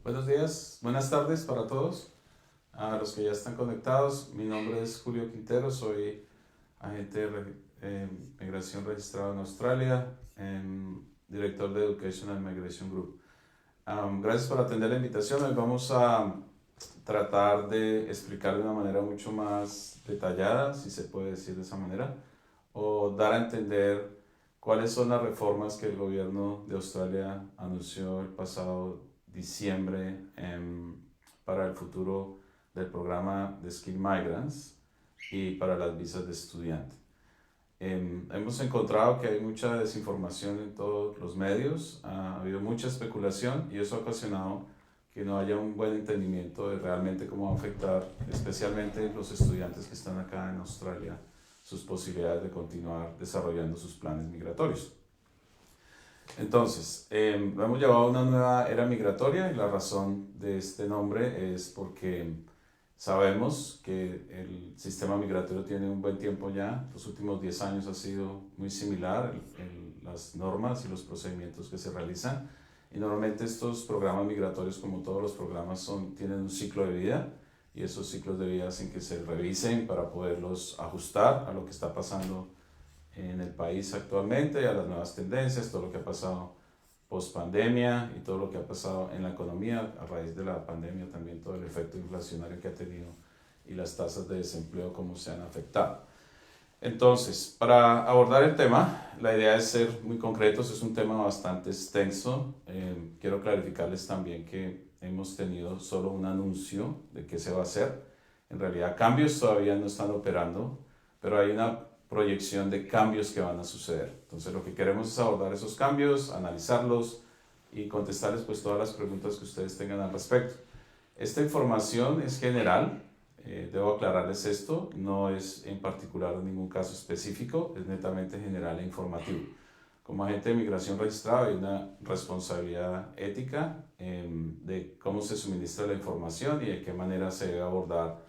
Buenos días, buenas tardes para todos, a los que ya están conectados. Mi nombre es Julio Quintero, soy agente de migración registrado en Australia, director de Educational Migration Group. Gracias por atender la invitación. Hoy vamos a tratar de explicar de una manera mucho más detallada, si se puede decir de esa manera, o dar a entender cuáles son las reformas que el gobierno de Australia anunció el pasado diciembre para el futuro del programa de Skill Migrants y para las visas de estudiante. Hemos encontrado que hay mucha desinformación en todos los medios, ha habido mucha especulación y eso ha ocasionado que no haya un buen entendimiento de realmente cómo va a afectar, especialmente los estudiantes que están acá en Australia, sus posibilidades de continuar desarrollando sus planes migratorios. Entonces, lo hemos llevado a una nueva era migratoria y la razón de este nombre es porque sabemos que el sistema migratorio tiene un buen tiempo ya. Los últimos 10 años ha sido muy similar las normas y los procedimientos que se realizan. Y normalmente estos programas migratorios, como todos los programas, tienen un ciclo de vida y esos ciclos de vida hacen que se revisen para poderlos ajustar a lo que está pasando en el país actualmente, a las nuevas tendencias, todo lo que ha pasado post pandemia y todo lo que ha pasado en la economía a raíz de la pandemia, también todo el efecto inflacionario que ha tenido y las tasas de desempleo cómo se han afectado. Entonces, para abordar el tema, la idea es ser muy concretos, es un tema bastante extenso. Quiero clarificarles también que hemos tenido solo un anuncio de qué se va a hacer. En realidad, cambios todavía no están operando, pero hay una proyección de cambios que van a suceder. Entonces, lo que queremos es abordar esos cambios, analizarlos y contestarles pues todas las preguntas que ustedes tengan al respecto. Esta información es general. Debo aclararles esto, no es en particular en ningún caso específico, es netamente general e informativo. Como agente de migración registrado hay una responsabilidad ética de cómo se suministra la información y de qué manera se debe abordar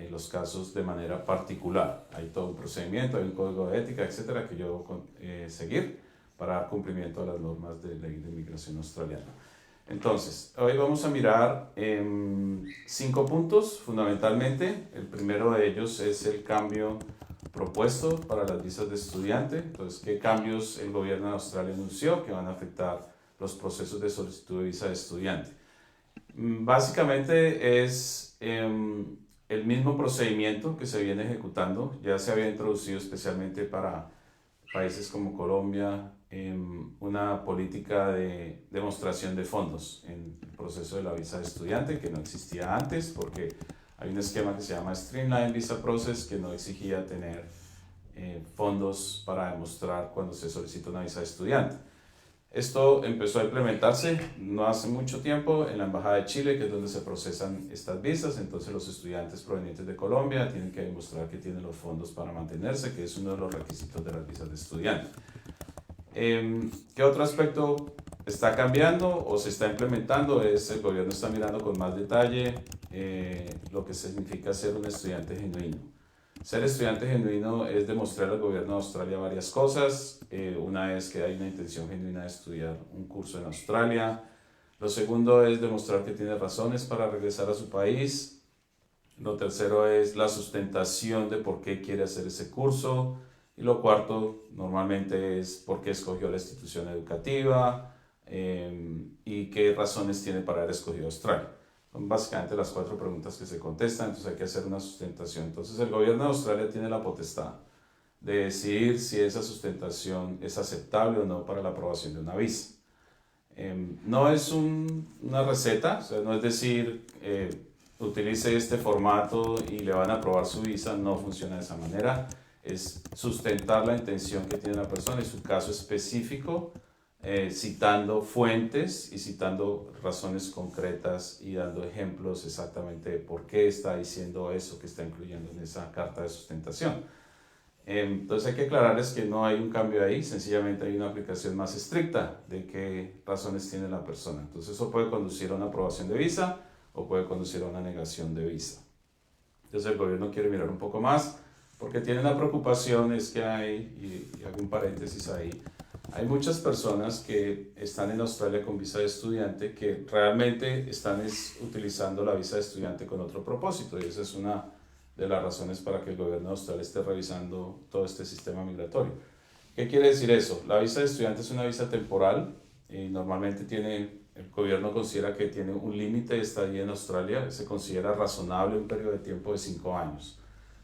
los casos de manera particular. Hay todo un procedimiento, hay un código de ética, etcétera, que yo debo seguir para dar cumplimiento a las normas de ley de migración australiana. Entonces, hoy vamos a mirar 5 puntos fundamentalmente. El primero de ellos es el cambio propuesto para las visas de estudiante. Entonces, ¿qué cambios el gobierno de Australia anunció que van a afectar los procesos de solicitud de visa de estudiante? Básicamente es el mismo procedimiento que se viene ejecutando. Ya se había introducido especialmente para países como Colombia, una política de demostración de fondos en el proceso de la visa de estudiante que no existía antes porque hay un esquema que se llama Streamline Visa Process que no exigía tener fondos para demostrar cuando se solicita una visa de estudiante. Esto empezó a implementarse no hace mucho tiempo en la Embajada de Chile, que es donde se procesan estas visas. Entonces los estudiantes provenientes de Colombia tienen que demostrar que tienen los fondos para mantenerse, que es uno de los requisitos de las visas de estudiante. ¿Qué otro aspecto está cambiando o se está implementando? El gobierno está mirando con más detalle lo que significa ser un estudiante genuino. Ser estudiante genuino es demostrar al gobierno de Australia varias cosas. Una es que hay una intención genuina de estudiar un curso en Australia. Lo segundo es demostrar que tiene razones para regresar a su país. Lo tercero es la sustentación de por qué quiere hacer ese curso. Y lo cuarto normalmente es por qué escogió la institución educativa y qué razones tiene para haber escogido Australia. Son básicamente las 4 preguntas que se contestan, entonces hay que hacer una sustentación. Entonces el gobierno de Australia tiene la potestad de decidir si esa sustentación es aceptable o no para la aprobación de una visa. No es una receta, o sea, no es decir, utilice este formato y le van a aprobar su visa, no funciona de esa manera. Es sustentar la intención que tiene la persona y su caso específico, citando fuentes y citando razones concretas y dando ejemplos exactamente de por qué está diciendo eso que está incluyendo en esa carta de sustentación. Entonces hay que aclararles que no hay un cambio ahí, sencillamente hay una aplicación más estricta de qué razones tiene la persona. Entonces eso puede conducir a una aprobación de visa o puede conducir a una negación de visa. Entonces el gobierno quiere mirar un poco más porque tiene una preocupación, es que hay, y hago un paréntesis ahí, Hay muchas personas que están en Australia con visa de estudiante que realmente están utilizando la visa de estudiante con otro propósito, y esa es una de las razones para que el gobierno de Australia esté revisando todo este sistema migratorio. ¿Qué quiere decir eso? La visa de estudiante es una visa temporal y normalmente el gobierno considera que tiene un límite de estadía en Australia, se considera razonable un periodo de tiempo de 5 años.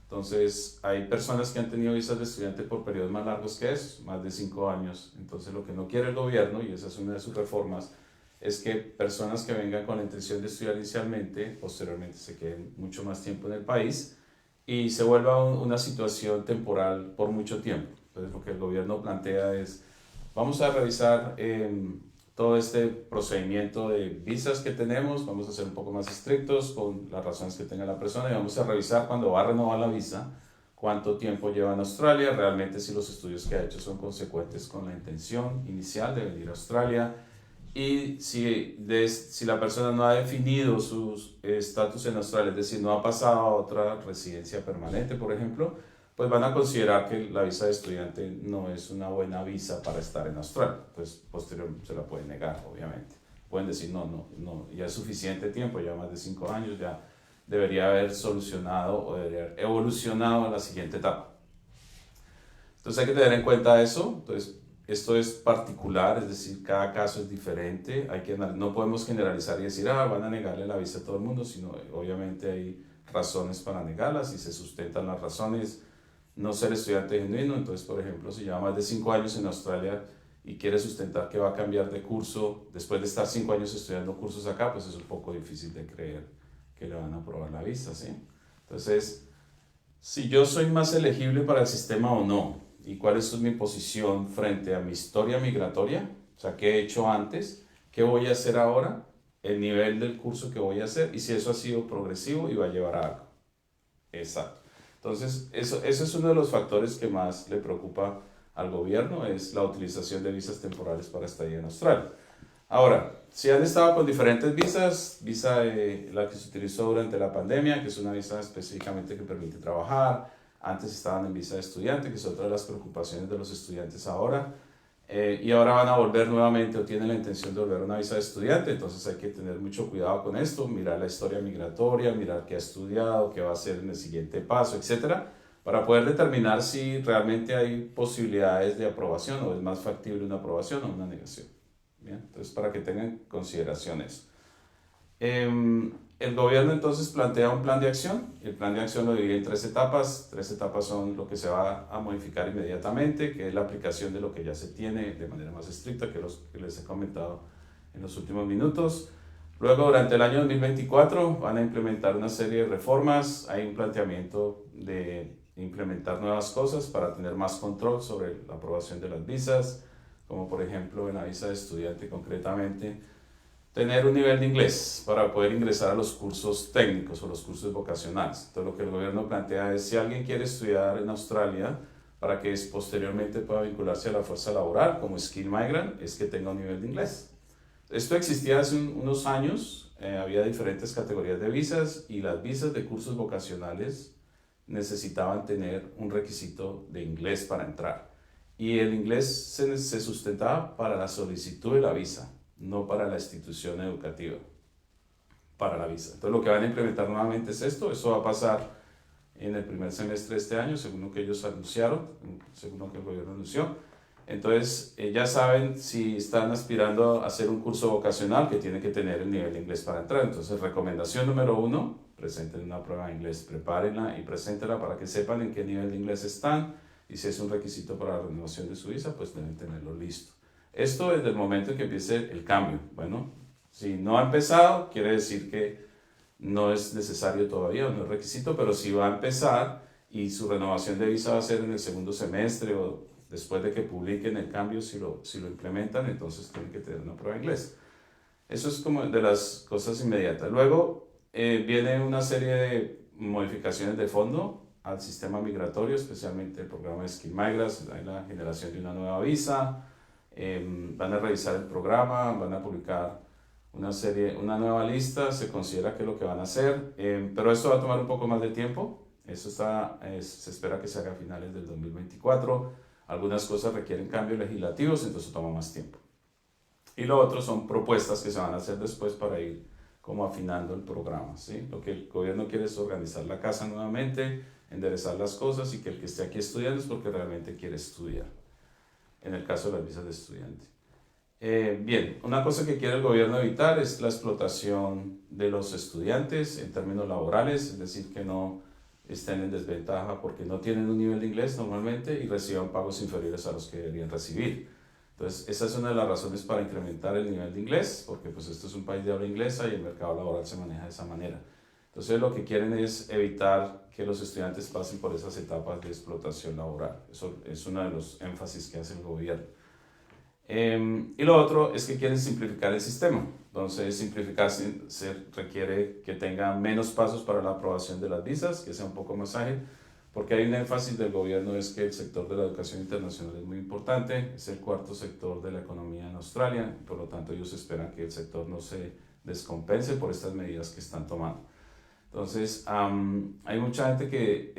Entonces, hay personas que han tenido visas de estudiante por periodos más largos que eso, más de 5 años. Entonces, lo que no quiere el gobierno, y esa es una de sus reformas, es que personas que vengan con la intención de estudiar inicialmente, posteriormente se queden mucho más tiempo en el país y se vuelva una situación temporal por mucho tiempo. Entonces, lo que el gobierno plantea es, vamos a revisar todo este procedimiento de visas que tenemos, vamos a ser un poco más estrictos con las razones que tenga la persona y vamos a revisar cuando va a renovar la visa cuánto tiempo lleva en Australia, realmente si los estudios que ha hecho son consecuentes con la intención inicial de venir a Australia, y si la persona no ha definido su estatus en Australia, es decir, no ha pasado a otra residencia permanente, por ejemplo, pues van a considerar que la visa de estudiante no es una buena visa para estar en Australia. Pues posteriormente se la pueden negar, obviamente. Pueden decir, no, ya es suficiente tiempo, ya más de 5 años, ya debería haber solucionado o debería haber evolucionado a la siguiente etapa. Entonces hay que tener en cuenta eso. Entonces, esto es particular, es decir, cada caso es diferente. No podemos generalizar y decir, van a negarle la visa a todo el mundo, sino obviamente hay razones para negarlas y se sustentan las razones. No ser estudiante genuino, entonces, por ejemplo, si lleva más de 5 años en Australia y quiere sustentar que va a cambiar de curso después de estar 5 años estudiando cursos acá, pues es un poco difícil de creer que le van a aprobar la visa, ¿sí? Entonces, si yo soy más elegible para el sistema o no, y cuál es mi posición frente a mi historia migratoria, o sea, qué he hecho antes, qué voy a hacer ahora, el nivel del curso que voy a hacer y si eso ha sido progresivo y va a llevar a algo. Exacto. Entonces, eso es uno de los factores que más le preocupa al gobierno, es la utilización de visas temporales para estadía en Australia. Ahora, si han estado con diferentes visas, la que se utilizó durante la pandemia, que es una visa específicamente que permite trabajar, antes estaban en visa de estudiante, que es otra de las preocupaciones de los estudiantes ahora, y ahora van a volver nuevamente o tienen la intención de volver a una visa de estudiante, entonces hay que tener mucho cuidado con esto, mirar la historia migratoria, mirar qué ha estudiado, qué va a hacer en el siguiente paso, etcétera, para poder determinar si realmente hay posibilidades de aprobación o es más factible una aprobación o una negación. Bien, entonces para que tengan en consideración eso. El gobierno entonces plantea un plan de acción. El plan de acción lo divide en 3 etapas. 3 etapas son lo que se va a modificar inmediatamente, que es la aplicación de lo que ya se tiene de manera más estricta, que les he comentado en los últimos minutos. Luego, durante el año 2024, van a implementar una serie de reformas. Hay un planteamiento de implementar nuevas cosas para tener más control sobre la aprobación de las visas, como por ejemplo en la visa de estudiante concretamente, tener un nivel de inglés para poder ingresar a los cursos técnicos o los cursos vocacionales. Entonces, lo que el gobierno plantea es, si alguien quiere estudiar en Australia para que posteriormente pueda vincularse a la fuerza laboral como Skill Migrant, es que tenga un nivel de inglés. Esto existía hace unos años, había diferentes categorías de visas y las visas de cursos vocacionales necesitaban tener un requisito de inglés para entrar. Y el inglés se sustentaba para la solicitud de la visa, no para la institución educativa, para la visa. Entonces lo que van a implementar nuevamente es esto. Eso va a pasar en el primer semestre de este año, según lo que ellos anunciaron, según lo que el gobierno anunció. Entonces ya saben, si están aspirando a hacer un curso vocacional, que tienen que tener el nivel de inglés para entrar. Entonces, recomendación número 1, presenten una prueba de inglés, prepárenla y preséntenla para que sepan en qué nivel de inglés están, y si es un requisito para la renovación de su visa, pues deben tenerlo listo. Esto desde el momento en que empiece el cambio. Bueno, si no ha empezado, quiere decir que no es necesario todavía, no es requisito, pero si va a empezar y su renovación de visa va a ser en el segundo semestre o después de que publiquen el cambio, si lo implementan, entonces tienen que tener una prueba de inglés. Eso es como de las cosas inmediatas. Luego viene una serie de modificaciones de fondo al sistema migratorio, especialmente el programa de Skill Migrants. Hay la generación de una nueva visa, van a revisar el programa, van a publicar una nueva lista, se considera que es lo que van a hacer, pero esto va a tomar un poco más de tiempo. Eso se espera que se haga a finales del 2024. Algunas cosas requieren cambios legislativos, entonces toma más tiempo. Y lo otro son propuestas que se van a hacer después para ir como afinando el programa, ¿sí? Lo que el gobierno quiere es organizar la casa nuevamente, enderezar las cosas y que el que esté aquí estudiando es porque realmente quiere estudiar, en el caso de las visas de estudiante. Bien, una cosa que quiere el gobierno evitar es la explotación de los estudiantes en términos laborales, es decir, que no estén en desventaja porque no tienen un nivel de inglés normalmente y reciban pagos inferiores a los que deberían recibir. Entonces, esa es una de las razones para incrementar el nivel de inglés, porque pues esto es un país de habla inglesa y el mercado laboral se maneja de esa manera. Entonces, lo que quieren es evitar que los estudiantes pasen por esas etapas de explotación laboral. Eso es uno de los énfasis que hace el gobierno. Y lo otro es que quieren simplificar el sistema. Entonces, simplificar se requiere que tenga menos pasos para la aprobación de las visas, que sea un poco más ágil, porque hay un énfasis del gobierno, es que el sector de la educación internacional es muy importante, es el cuarto sector de la economía en Australia, y por lo tanto ellos esperan que el sector no se descompense por estas medidas que están tomando. Entonces, hay mucha gente que,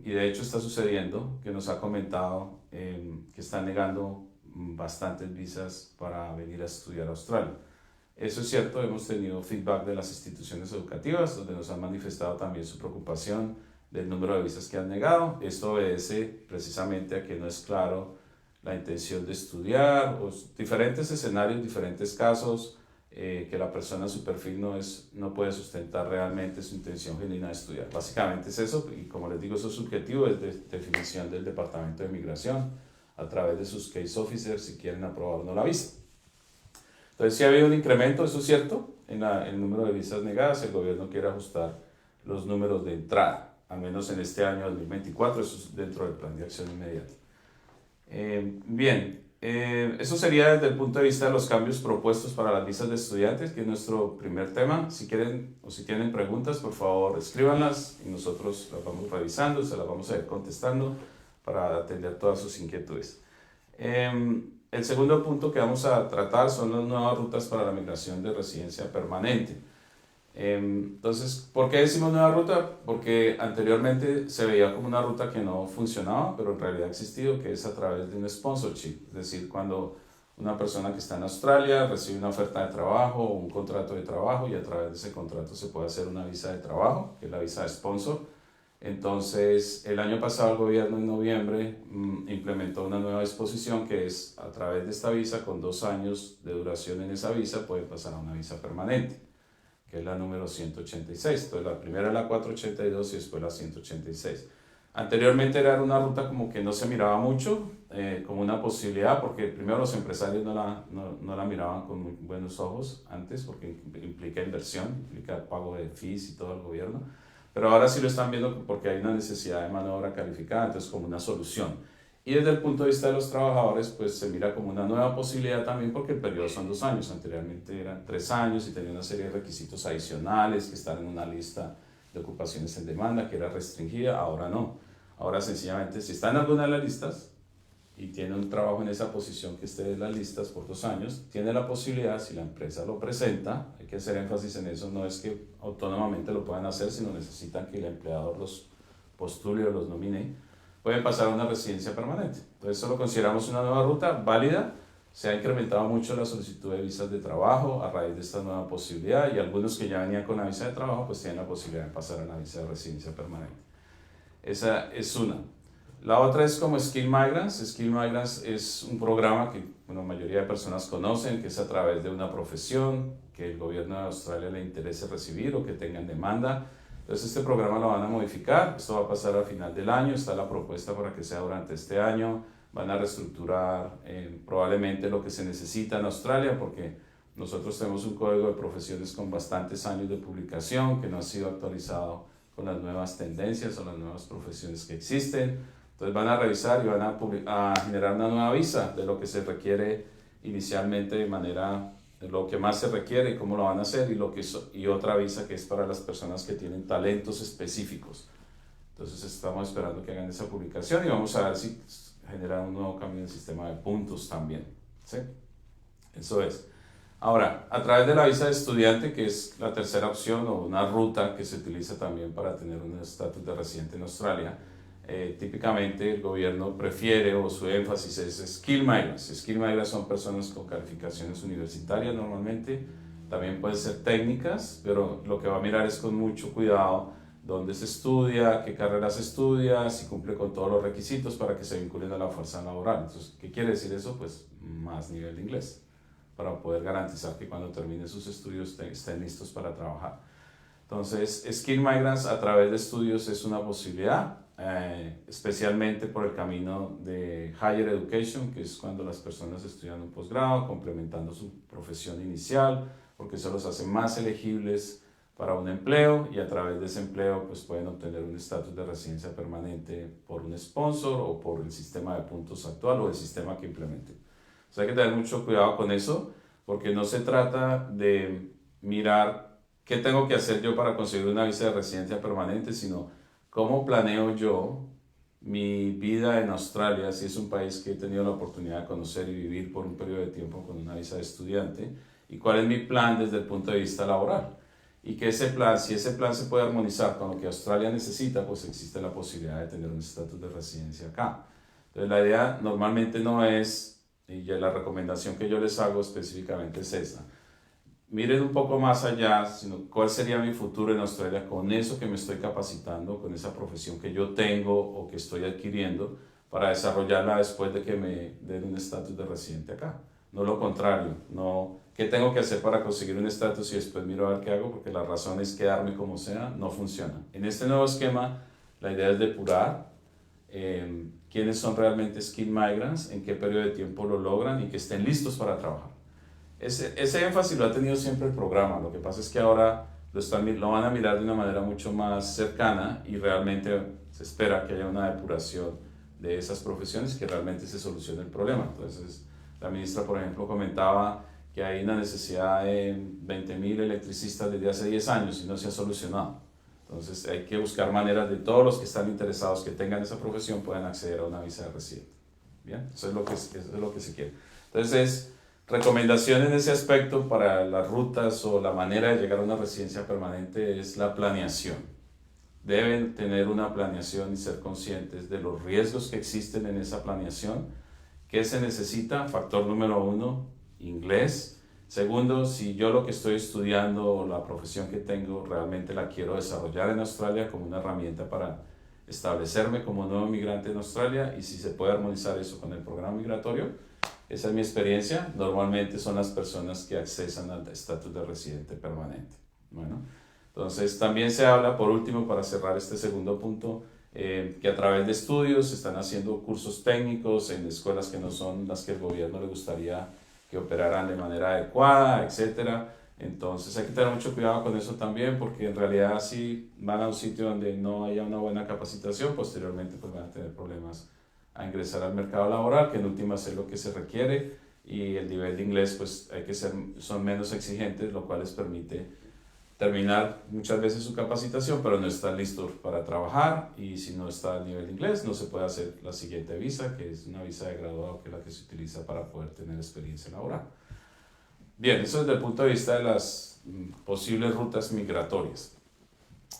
y de hecho está sucediendo, que nos ha comentado que están negando bastantes visas para venir a estudiar a Australia. Eso es cierto, hemos tenido feedback de las instituciones educativas, donde nos han manifestado también su preocupación del número de visas que han negado. Esto obedece precisamente a que no es claro la intención de estudiar, o diferentes escenarios, diferentes casos, que la persona en su perfil no puede sustentar realmente su intención genuina de estudiar. Básicamente es eso, y como les digo, eso es subjetivo, es de definición del Departamento de Migración, a través de sus case officers, si quieren aprobar o no la visa. Entonces, sí ha habido un incremento, eso es cierto, en el número de visas negadas. El gobierno quiere ajustar los números de entrada, al menos en este año 2024, eso es dentro del plan de acción inmediata. Bien, eso sería desde el punto de vista de los cambios propuestos para las visas de estudiantes, que es nuestro primer tema. Si quieren o si tienen preguntas, por favor, escríbanlas y nosotros las vamos revisando, se las vamos a ir contestando para atender todas sus inquietudes. El segundo punto que vamos a tratar son las nuevas rutas para la migración de residencia permanente. Entonces, ¿por qué decimos nueva ruta? Porque anteriormente se veía como una ruta que no funcionaba, pero en realidad ha existido, que es a través de un sponsorship. Es decir, cuando una persona que está en Australia recibe una oferta de trabajo o un contrato de trabajo y a través de ese contrato se puede hacer una visa de trabajo, que es la visa de sponsor. Entonces, el año pasado el gobierno en noviembre implementó una nueva disposición que es a través de esta visa, con 2 años de duración en esa visa, pueden pasar a una visa permanente, que es la número 186. Entonces, la primera es la 482 y después la 186. Anteriormente era una ruta como que no se miraba mucho, como una posibilidad, porque primero los empresarios no la miraban con muy buenos ojos antes, porque implica inversión, implica pago de fees y todo el gobierno. Pero ahora sí lo están viendo porque hay una necesidad de mano de obra calificada, entonces como una solución. Y desde el punto de vista de los trabajadores, pues se mira como una nueva posibilidad también porque el periodo son 2 años, anteriormente eran 3 años y tenía una serie de requisitos adicionales que están en una lista de ocupaciones en demanda que era restringida, ahora no. Ahora sencillamente si está en alguna de las listas y tiene un trabajo en esa posición que esté en las listas por 2 años, tiene la posibilidad, si la empresa lo presenta, hay que hacer énfasis en eso, no es que autónomamente lo puedan hacer, sino necesitan que el empleador los postule o los nomine, pueden pasar a una residencia permanente. Entonces eso lo consideramos una nueva ruta válida. Se ha incrementado mucho la solicitud de visas de trabajo a raíz de esta nueva posibilidad y algunos que ya venían con la visa de trabajo pues tienen la posibilidad de pasar a la visa de residencia permanente. Esa es una. La otra es como Skill Migrants. Skill Migrants es un programa que la mayoría de personas conocen, que es a través de una profesión que el gobierno de Australia le interese recibir o que tengan demanda. Entonces este programa lo van a modificar, esto va a pasar al final del año, está la propuesta para que sea durante este año, van a reestructurar probablemente lo que se necesita en Australia porque nosotros tenemos un código de profesiones con bastantes años de publicación que no ha sido actualizado con las nuevas tendencias o las nuevas profesiones que existen. Entonces van a revisar y van a generar una nueva visa de lo que se requiere inicialmente de manera, de lo que más se requiere y cómo lo van a hacer y otra visa que es para las personas que tienen talentos específicos. Entonces estamos esperando que hagan esa publicación y vamos a ver si generan un nuevo cambio en el sistema de puntos también. ¿Sí? Eso es. Ahora, a través de la visa de estudiante, que es la tercera opción o una ruta que se utiliza también para tener un estatus de residente en Australia, típicamente el gobierno prefiere o su énfasis es Skill Migrants. Skill Migrants son personas con calificaciones universitarias normalmente, también pueden ser técnicas, pero lo que va a mirar es con mucho cuidado dónde se estudia, qué carrera se estudia, si cumple con todos los requisitos para que se vinculen a la fuerza laboral. Entonces, ¿qué quiere decir eso? Pues más nivel de inglés, para poder garantizar que cuando terminen sus estudios estén listos para trabajar. Entonces, Skill Migrants a través de estudios es una posibilidad, especialmente por el camino de Higher Education, que es cuando las personas estudian un posgrado, complementando su profesión inicial, porque eso los hace más elegibles para un empleo y a través de ese empleo pues pueden obtener un estatus de residencia permanente por un sponsor o por el sistema de puntos actual o el sistema que implementen. O sea, hay que tener mucho cuidado con eso porque no se trata de mirar qué tengo que hacer yo para conseguir una visa de residencia permanente, sino cómo planeo yo mi vida en Australia, si es un país que he tenido la oportunidad de conocer y vivir por un periodo de tiempo con una visa de estudiante, y cuál es mi plan desde el punto de vista laboral. Y que ese plan, si ese plan se puede armonizar con lo que Australia necesita, pues existe la posibilidad de tener un estatus de residencia acá. Entonces la idea normalmente no es, y ya la recomendación que yo les hago específicamente es esa, miren un poco más allá, sino cuál sería mi futuro en Australia con eso que me estoy capacitando, con esa profesión que yo tengo o que estoy adquiriendo para desarrollarla después de que me den un estatus de residente acá. No lo contrario, no qué tengo que hacer para conseguir un estatus y después miro a ver qué hago, porque la razón es quedarme como sea, no funciona. En este nuevo esquema, la idea es depurar quiénes son realmente Skill Migrants, en qué periodo de tiempo lo logran y que estén listos para trabajar. Ese énfasis lo ha tenido siempre el programa, lo que pasa es que ahora lo van a mirar de una manera mucho más cercana y realmente se espera que haya una depuración de esas profesiones que realmente se solucione el problema. Entonces, la ministra, por ejemplo, comentaba que hay una necesidad de 20.000 electricistas desde hace 10 años y no se ha solucionado. Entonces, hay que buscar maneras de todos los que están interesados que tengan esa profesión puedan acceder a una visa de residente. Bien, eso es lo que se quiere. Entonces, recomendación en ese aspecto para las rutas o la manera de llegar a una residencia permanente es la planeación. Deben tener una planeación y ser conscientes de los riesgos que existen en esa planeación. ¿Qué se necesita? Factor número 1, inglés. Segundo, si yo lo que estoy estudiando o la profesión que tengo realmente la quiero desarrollar en Australia como una herramienta para establecerme como nuevo migrante en Australia y si se puede armonizar eso con el programa migratorio. Esa es mi experiencia. Normalmente son las personas que accesan al estatus de residente permanente. Bueno, entonces también se habla, por último, para cerrar este segundo punto, que a través de estudios se están haciendo cursos técnicos en escuelas que no son las que el gobierno le gustaría que operaran de manera adecuada, etcétera. Entonces hay que tener mucho cuidado con eso también, porque en realidad si van a un sitio donde no haya una buena capacitación, posteriormente pues van a tener problemas a ingresar al mercado laboral, que en últimas es lo que se requiere, y el nivel de inglés pues son menos exigentes, lo cual les permite terminar muchas veces su capacitación, pero no están listos para trabajar, y si no está al nivel de inglés no se puede hacer la siguiente visa, que es una visa de graduado, que es la que se utiliza para poder tener experiencia laboral. Bien, eso desde el punto de vista de las posibles rutas migratorias.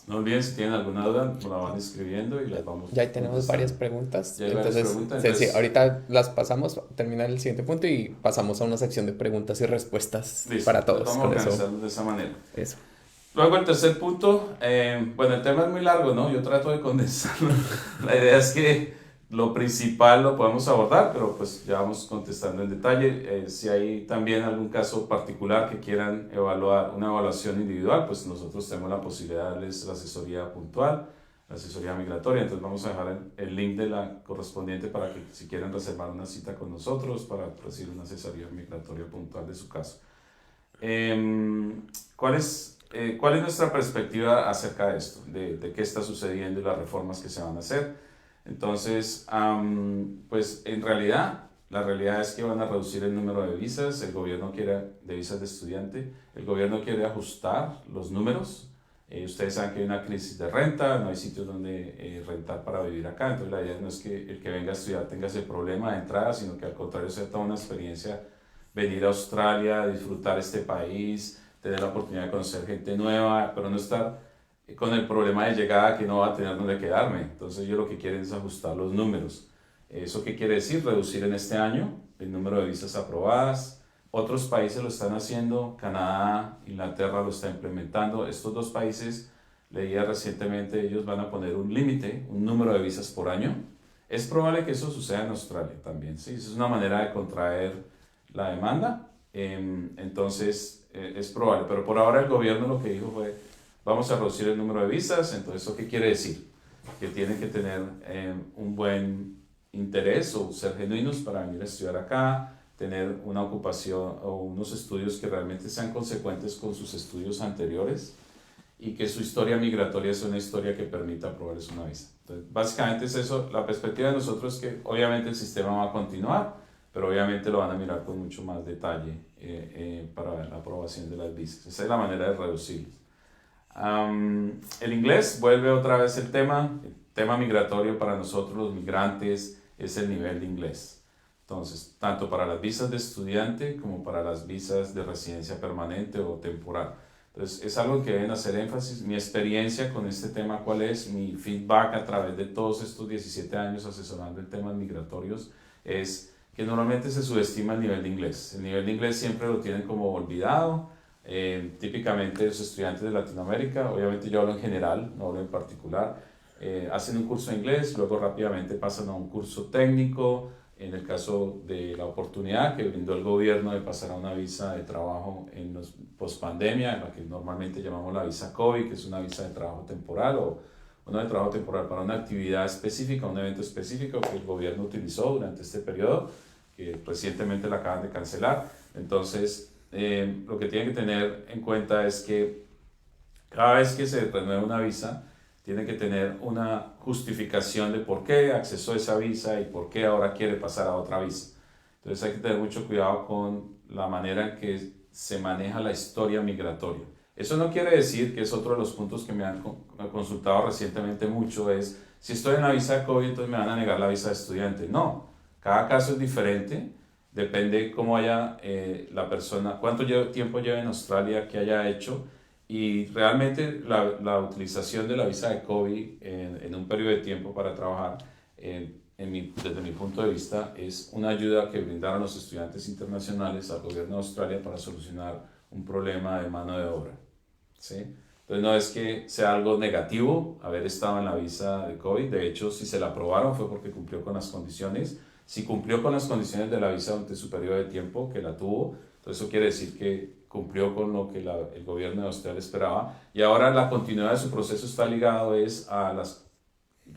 No olviden, si tienen alguna duda, nos la van escribiendo y las vamos Ya ahí tenemos varias preguntas. Ya hay Entonces, varias preguntas, entonces, sí, ahorita las pasamos, terminar el siguiente punto y pasamos a una sección de preguntas y respuestas listo, para entonces todos. vamos a Con eso, organizarlo de esa manera. eso. Luego el tercer punto, bueno, el tema es muy largo, ¿no? Yo trato de condensarlo. La idea es que lo principal lo podemos abordar, pero pues ya vamos contestando en detalle. Si hay también algún caso particular que quieran evaluar, una evaluación individual, pues nosotros tenemos la posibilidad de darles la asesoría puntual, la asesoría migratoria. Entonces vamos a dejar el link de la correspondiente para que si quieren reservar una cita con nosotros para recibir una asesoría migratoria puntual de su caso. ¿Cuál es nuestra perspectiva acerca de esto? De qué está sucediendo y las reformas que se van a hacer. Entonces, pues en realidad, la realidad es que van a reducir el número de visas, de visas de estudiante, el gobierno quiere ajustar los números. Ustedes saben que hay una crisis de renta, no hay sitios donde rentar para vivir acá, entonces la idea no es que el que venga a estudiar tenga ese problema de entrada, sino que al contrario sea toda una experiencia venir a Australia, disfrutar este país, tener la oportunidad de conocer gente nueva, pero no estar con el problema de llegada que no va a tener donde quedarme. Entonces ellos lo que quieren es ajustar los números. ¿Eso qué quiere decir? Reducir en este año el número de visas aprobadas. Otros países lo están haciendo, Canadá, Inglaterra lo está implementando. Estos dos países, leía recientemente, ellos van a poner un límite, un número de visas por año. Es probable que eso suceda en Australia también, ¿sí? Es una manera de contraer la demanda. Entonces, es probable. Pero por ahora el gobierno lo que dijo fue, vamos a reducir el número de visas. Entonces, ¿eso qué quiere decir? Que tienen que tener un buen interés o ser genuinos para venir a estudiar acá, tener una ocupación o unos estudios que realmente sean consecuentes con sus estudios anteriores y que su historia migratoria sea una historia que permita aprobarles una visa. Entonces, básicamente es eso. La perspectiva de nosotros es que obviamente el sistema va a continuar, pero obviamente lo van a mirar con mucho más detalle para la aprobación de las visas. Esa es la manera de reducirlos. El inglés, vuelve otra vez el tema migratorio para nosotros los migrantes es el nivel de inglés. Entonces, tanto para las visas de estudiante como para las visas de residencia permanente o temporal. Entonces, es algo que deben hacer énfasis. Mi experiencia con este tema, ¿cuál es? Mi feedback a través de todos estos 17 años asesorando en temas migratorios es que normalmente se subestima el nivel de inglés. El nivel de inglés siempre lo tienen como olvidado. Típicamente los estudiantes de Latinoamérica, obviamente yo hablo en general, no hablo en particular, hacen un curso de inglés, luego rápidamente pasan a un curso técnico. En el caso de la oportunidad que brindó el gobierno de pasar a una visa de trabajo en los post-pandemia, en la que normalmente llamamos la visa COVID, que es una visa de trabajo temporal o una de trabajo temporal para una actividad específica, un evento específico que el gobierno utilizó durante este periodo, que recientemente la acaban de cancelar. Entonces, lo que tienen que tener en cuenta es que cada vez que se renueva una visa, tiene que tener una justificación de por qué accesó a esa visa y por qué ahora quiere pasar a otra visa. Entonces hay que tener mucho cuidado con la manera en que se maneja la historia migratoria. Eso no quiere decir, que es otro de los puntos que me han consultado recientemente mucho, es si estoy en la visa de COVID, entonces me van a negar la visa de estudiante. No, cada caso es diferente, depende cómo haya la persona, cuánto tiempo lleva en Australia, qué haya hecho. Y realmente la utilización de la visa de COVID en un periodo de tiempo para trabajar, desde mi punto de vista, es una ayuda que brindaron los estudiantes internacionales al gobierno de Australia para solucionar un problema de mano de obra, ¿sí? Entonces no es que sea algo negativo haber estado en la visa de COVID. De hecho, si se la aprobaron fue porque cumplió con las condiciones. Si cumplió con las condiciones de la visa durante su periodo de tiempo que la tuvo, entonces eso quiere decir que cumplió con lo que el gobierno de Australia esperaba, y ahora la continuidad de su proceso está ligado a los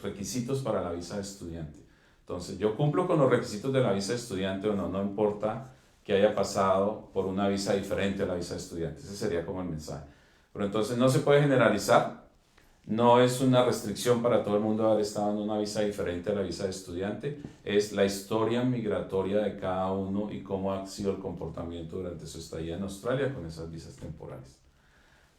requisitos para la visa de estudiante. Entonces, yo cumplo con los requisitos de la visa de estudiante o no, no importa que haya pasado por una visa diferente a la visa de estudiante. Ese sería como el mensaje. Pero entonces no se puede generalizar. No es una restricción para todo el mundo haber estado en una visa diferente a la visa de estudiante. Es la historia migratoria de cada uno y cómo ha sido el comportamiento durante su estadía en Australia con esas visas temporales.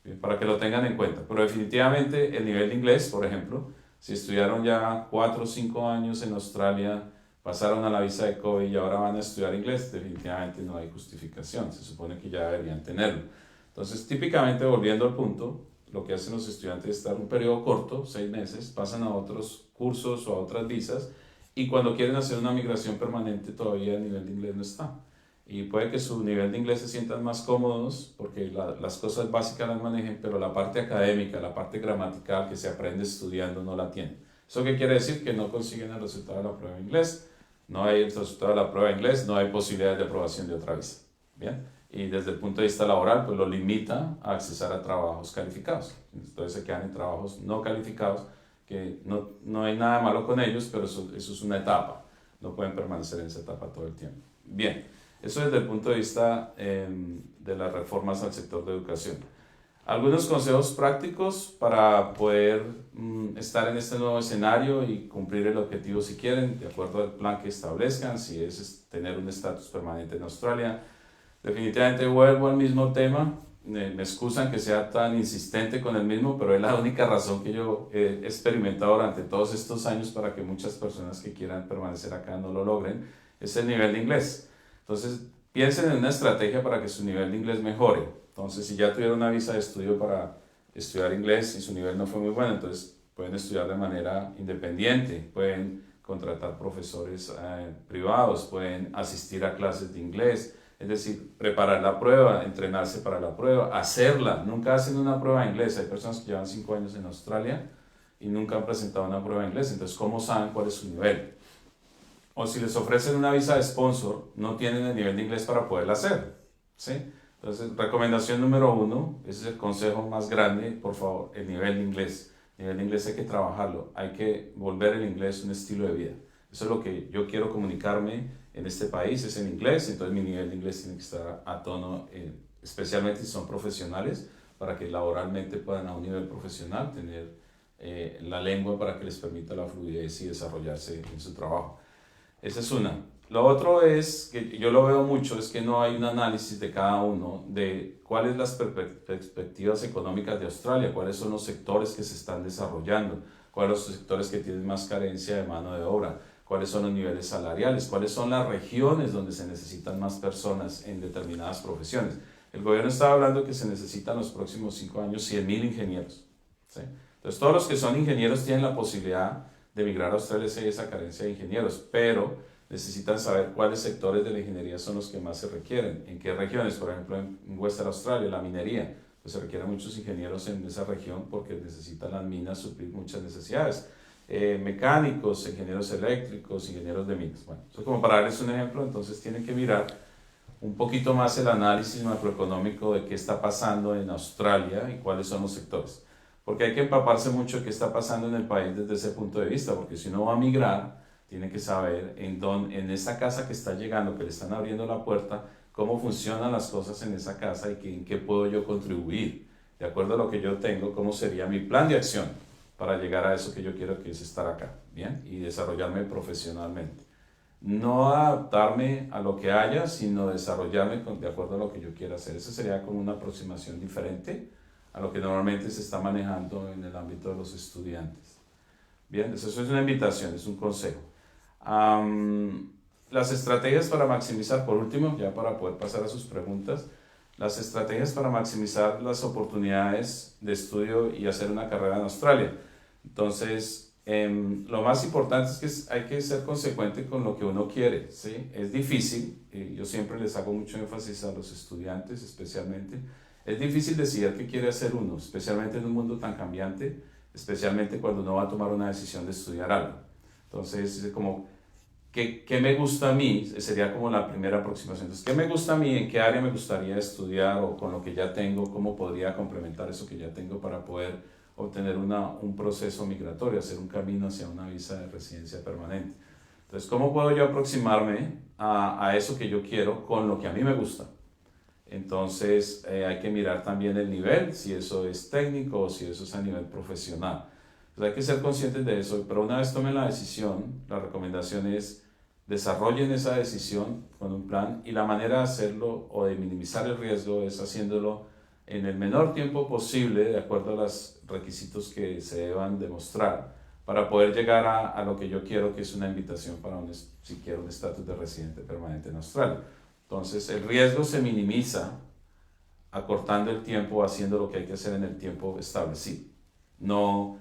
Bien, para que lo tengan en cuenta. Pero definitivamente el nivel de inglés, por ejemplo, si estudiaron ya 4 o 5 años en Australia, pasaron a la visa de COVID y ahora van a estudiar inglés, definitivamente no hay justificación. Se supone que ya deberían tenerlo. Entonces, típicamente, volviendo al punto, lo que hacen los estudiantes es estar un periodo corto, 6 meses, pasan a otros cursos o a otras visas, y cuando quieren hacer una migración permanente todavía el nivel de inglés no está. Y puede que su nivel de inglés se sientan más cómodos porque las cosas básicas las manejen, pero la parte académica, la parte gramatical que se aprende estudiando no la tienen. ¿Eso qué quiere decir? Que no consiguen el resultado de la prueba de inglés. No hay el resultado de la prueba de inglés, no hay posibilidades de aprobación de otra visa. ¿Bien? Y desde el punto de vista laboral, pues lo limita a accesar a trabajos calificados. Entonces se quedan en trabajos no calificados, que no hay nada malo con ellos, pero eso es una etapa. No pueden permanecer en esa etapa todo el tiempo. Bien, eso desde el punto de vista de las reformas al sector de educación. Algunos consejos prácticos para poder estar en este nuevo escenario y cumplir el objetivo si quieren, de acuerdo al plan que establezcan, si es tener un estatus permanente en Australia. Definitivamente vuelvo al mismo tema, me excusan que sea tan insistente con el mismo, pero es la única razón que yo he experimentado durante todos estos años para que muchas personas que quieran permanecer acá no lo logren, es el nivel de inglés. Entonces, piensen en una estrategia para que su nivel de inglés mejore. Entonces, si ya tuvieron una visa de estudio para estudiar inglés y su nivel no fue muy bueno, entonces pueden estudiar de manera independiente, pueden contratar profesores privados, pueden asistir a clases de inglés, es decir, preparar la prueba, entrenarse para la prueba, hacerla. Nunca hacen una prueba de inglés. Hay personas que llevan 5 años en Australia y nunca han presentado una prueba de inglés, entonces ¿cómo saben cuál es su nivel? O si les ofrecen una visa de sponsor, no tienen el nivel de inglés para poderla hacer, ¿sí? Entonces, recomendación número 1, ese es el consejo más grande, por favor, el nivel de inglés. El nivel de inglés hay que trabajarlo, hay que volver el inglés un estilo de vida. Eso es lo que yo quiero comunicarme en este país, es en inglés, entonces mi nivel de inglés tiene que estar a tono, especialmente si son profesionales, para que laboralmente puedan a un nivel profesional tener la lengua para que les permita la fluidez y desarrollarse en su trabajo. Esa es una. Lo otro es, que yo lo veo mucho, es que no hay un análisis de cada uno de cuáles las perspectivas económicas de Australia, cuáles son los sectores que se están desarrollando, cuáles son los sectores que tienen más carencia de mano de obra, cuáles son los niveles salariales, cuáles son las regiones donde se necesitan más personas en determinadas profesiones. El gobierno estaba hablando que se necesitan en los próximos 5 años 100.000 ingenieros, ¿sí? Entonces todos los que son ingenieros tienen la posibilidad de migrar a Australia si hay esa carencia de ingenieros, pero necesitan saber cuáles sectores de la ingeniería son los que más se requieren, en qué regiones, por ejemplo en Western Australia, la minería, pues se requieren muchos ingenieros en esa región porque necesitan las minas suplir muchas necesidades. Mecánicos, ingenieros eléctricos, ingenieros de minas. Bueno, eso como para darles un ejemplo, entonces tienen que mirar un poquito más el análisis macroeconómico de qué está pasando en Australia y cuáles son los sectores. Porque hay que empaparse mucho de qué está pasando en el país desde ese punto de vista, porque si uno va a migrar, tiene que saber en esa casa que está llegando, que le están abriendo la puerta, cómo funcionan las cosas en esa casa y en qué puedo yo contribuir. De acuerdo a lo que yo tengo, cómo sería mi plan de acción para llegar a eso que yo quiero, que es estar acá, ¿bien? Y desarrollarme profesionalmente. No adaptarme a lo que haya, sino desarrollarme de acuerdo a lo que yo quiera hacer. Esa sería como una aproximación diferente a lo que normalmente se está manejando en el ámbito de los estudiantes. Bien, eso es una invitación, es un consejo. Las estrategias para maximizar, por último, ya para poder pasar a sus preguntas, las estrategias para maximizar las oportunidades de estudio y hacer una carrera en Australia. Entonces, lo más importante es que hay que ser consecuente con lo que uno quiere, ¿sí? Es difícil, y yo siempre les hago mucho énfasis a los estudiantes especialmente, es difícil decidir qué quiere hacer uno, especialmente en un mundo tan cambiante, especialmente cuando uno va a tomar una decisión de estudiar algo. Entonces, como, ¿qué me gusta a mí? Sería como la primera aproximación. Entonces, ¿qué me gusta a mí? ¿En qué área me gustaría estudiar? O con lo que ya tengo, ¿cómo podría complementar eso que ya tengo para poder obtener un proceso migratorio, hacer un camino hacia una visa de residencia permanente? Entonces, ¿cómo puedo yo aproximarme a eso que yo quiero con lo que a mí me gusta? Entonces hay que mirar también el nivel, si eso es técnico o si eso es a nivel profesional. Entonces hay que ser conscientes de eso, pero una vez tomen la decisión, la recomendación es desarrollen esa decisión con un plan y la manera de hacerlo o de minimizar el riesgo es haciéndolo en el menor tiempo posible de acuerdo a los requisitos que se deban demostrar para poder llegar a lo que yo quiero, que es una invitación para si quiero un estatus de residente permanente en Australia. Entonces el riesgo se minimiza acortando el tiempo, haciendo lo que hay que hacer en el tiempo establecido. No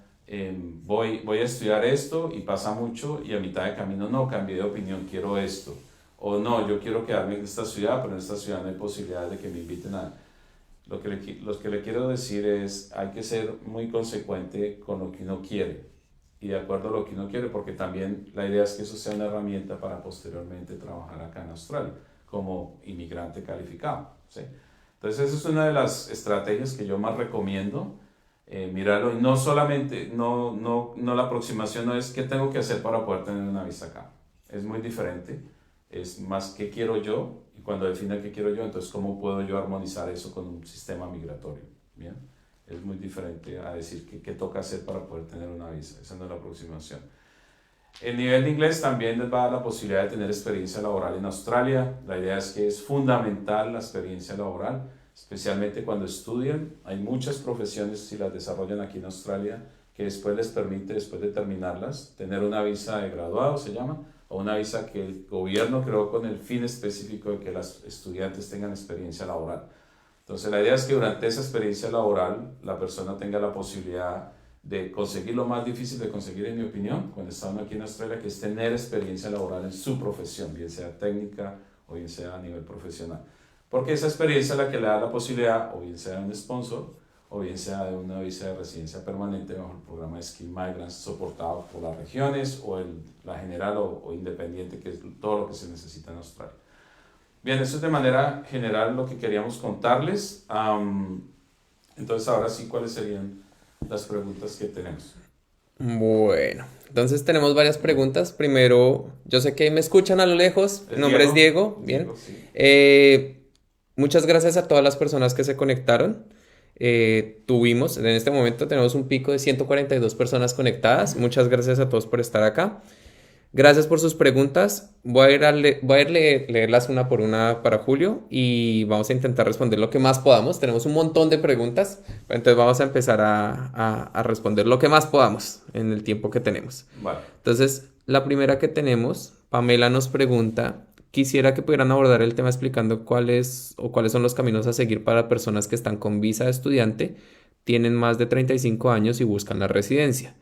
voy a estudiar esto y pasa mucho y a mitad de camino no, cambié de opinión, quiero esto. O no, yo quiero quedarme en esta ciudad, pero en esta ciudad no hay posibilidad de que me inviten a... Lo que le quiero decir es, hay que ser muy consecuente con lo que uno quiere y de acuerdo a lo que uno quiere, porque también la idea es que eso sea una herramienta para posteriormente trabajar acá en Australia como inmigrante calificado, ¿sí? Entonces esa es una de las estrategias que yo más recomiendo, mirarlo y no solamente, no la aproximación no es qué tengo que hacer para poder tener una visa acá, es muy diferente, es más qué quiero yo y cuando defina qué quiero yo, entonces cómo puedo yo armonizar eso con un sistema migratorio, ¿bien? Es muy diferente a decir qué toca hacer para poder tener una visa, esa no es la aproximación. El nivel de inglés también les va a dar la posibilidad de tener experiencia laboral en Australia. La idea es que es fundamental la experiencia laboral, especialmente cuando estudian. Hay muchas profesiones, si las desarrollan aquí en Australia, que después les permite, después de terminarlas, tener una visa de graduado, se llama, o una visa que el gobierno creó con el fin específico de que los estudiantes tengan experiencia laboral. Entonces la idea es que durante esa experiencia laboral la persona tenga la posibilidad de conseguir lo más difícil de conseguir, en mi opinión, cuando estamos aquí en Australia, que es tener experiencia laboral en su profesión, bien sea técnica o bien sea a nivel profesional. Porque esa experiencia es la que le da la posibilidad, o bien sea de un sponsor, o bien sea de una visa de residencia permanente bajo el programa de Skill Migrants soportado por las regiones o la general o independiente, que es todo lo que se necesita en Australia. Bien, eso es de manera general lo que queríamos contarles. Entonces, ahora sí, ¿cuáles serían las preguntas que tenemos? Bueno, entonces tenemos varias preguntas. Primero, yo sé que me escuchan a lo lejos. Mi ¿Es nombre es Diego? Diego. Bien. Diego, sí. Muchas gracias a todas las personas que se conectaron. En este momento tenemos un pico de 142 personas conectadas. Muchas gracias a todos por estar acá. Gracias por sus preguntas. Voy a ir leerlas una por una para Julio y vamos a intentar responder lo que más podamos. Tenemos un montón de preguntas, entonces vamos a empezar a responder lo que más podamos en el tiempo que tenemos. Vale. Entonces, la primera que tenemos, Pamela nos pregunta, quisiera que pudieran abordar el tema explicando cuáles son los caminos a seguir para personas que están con visa de estudiante, tienen más de 35 años y buscan la residencia.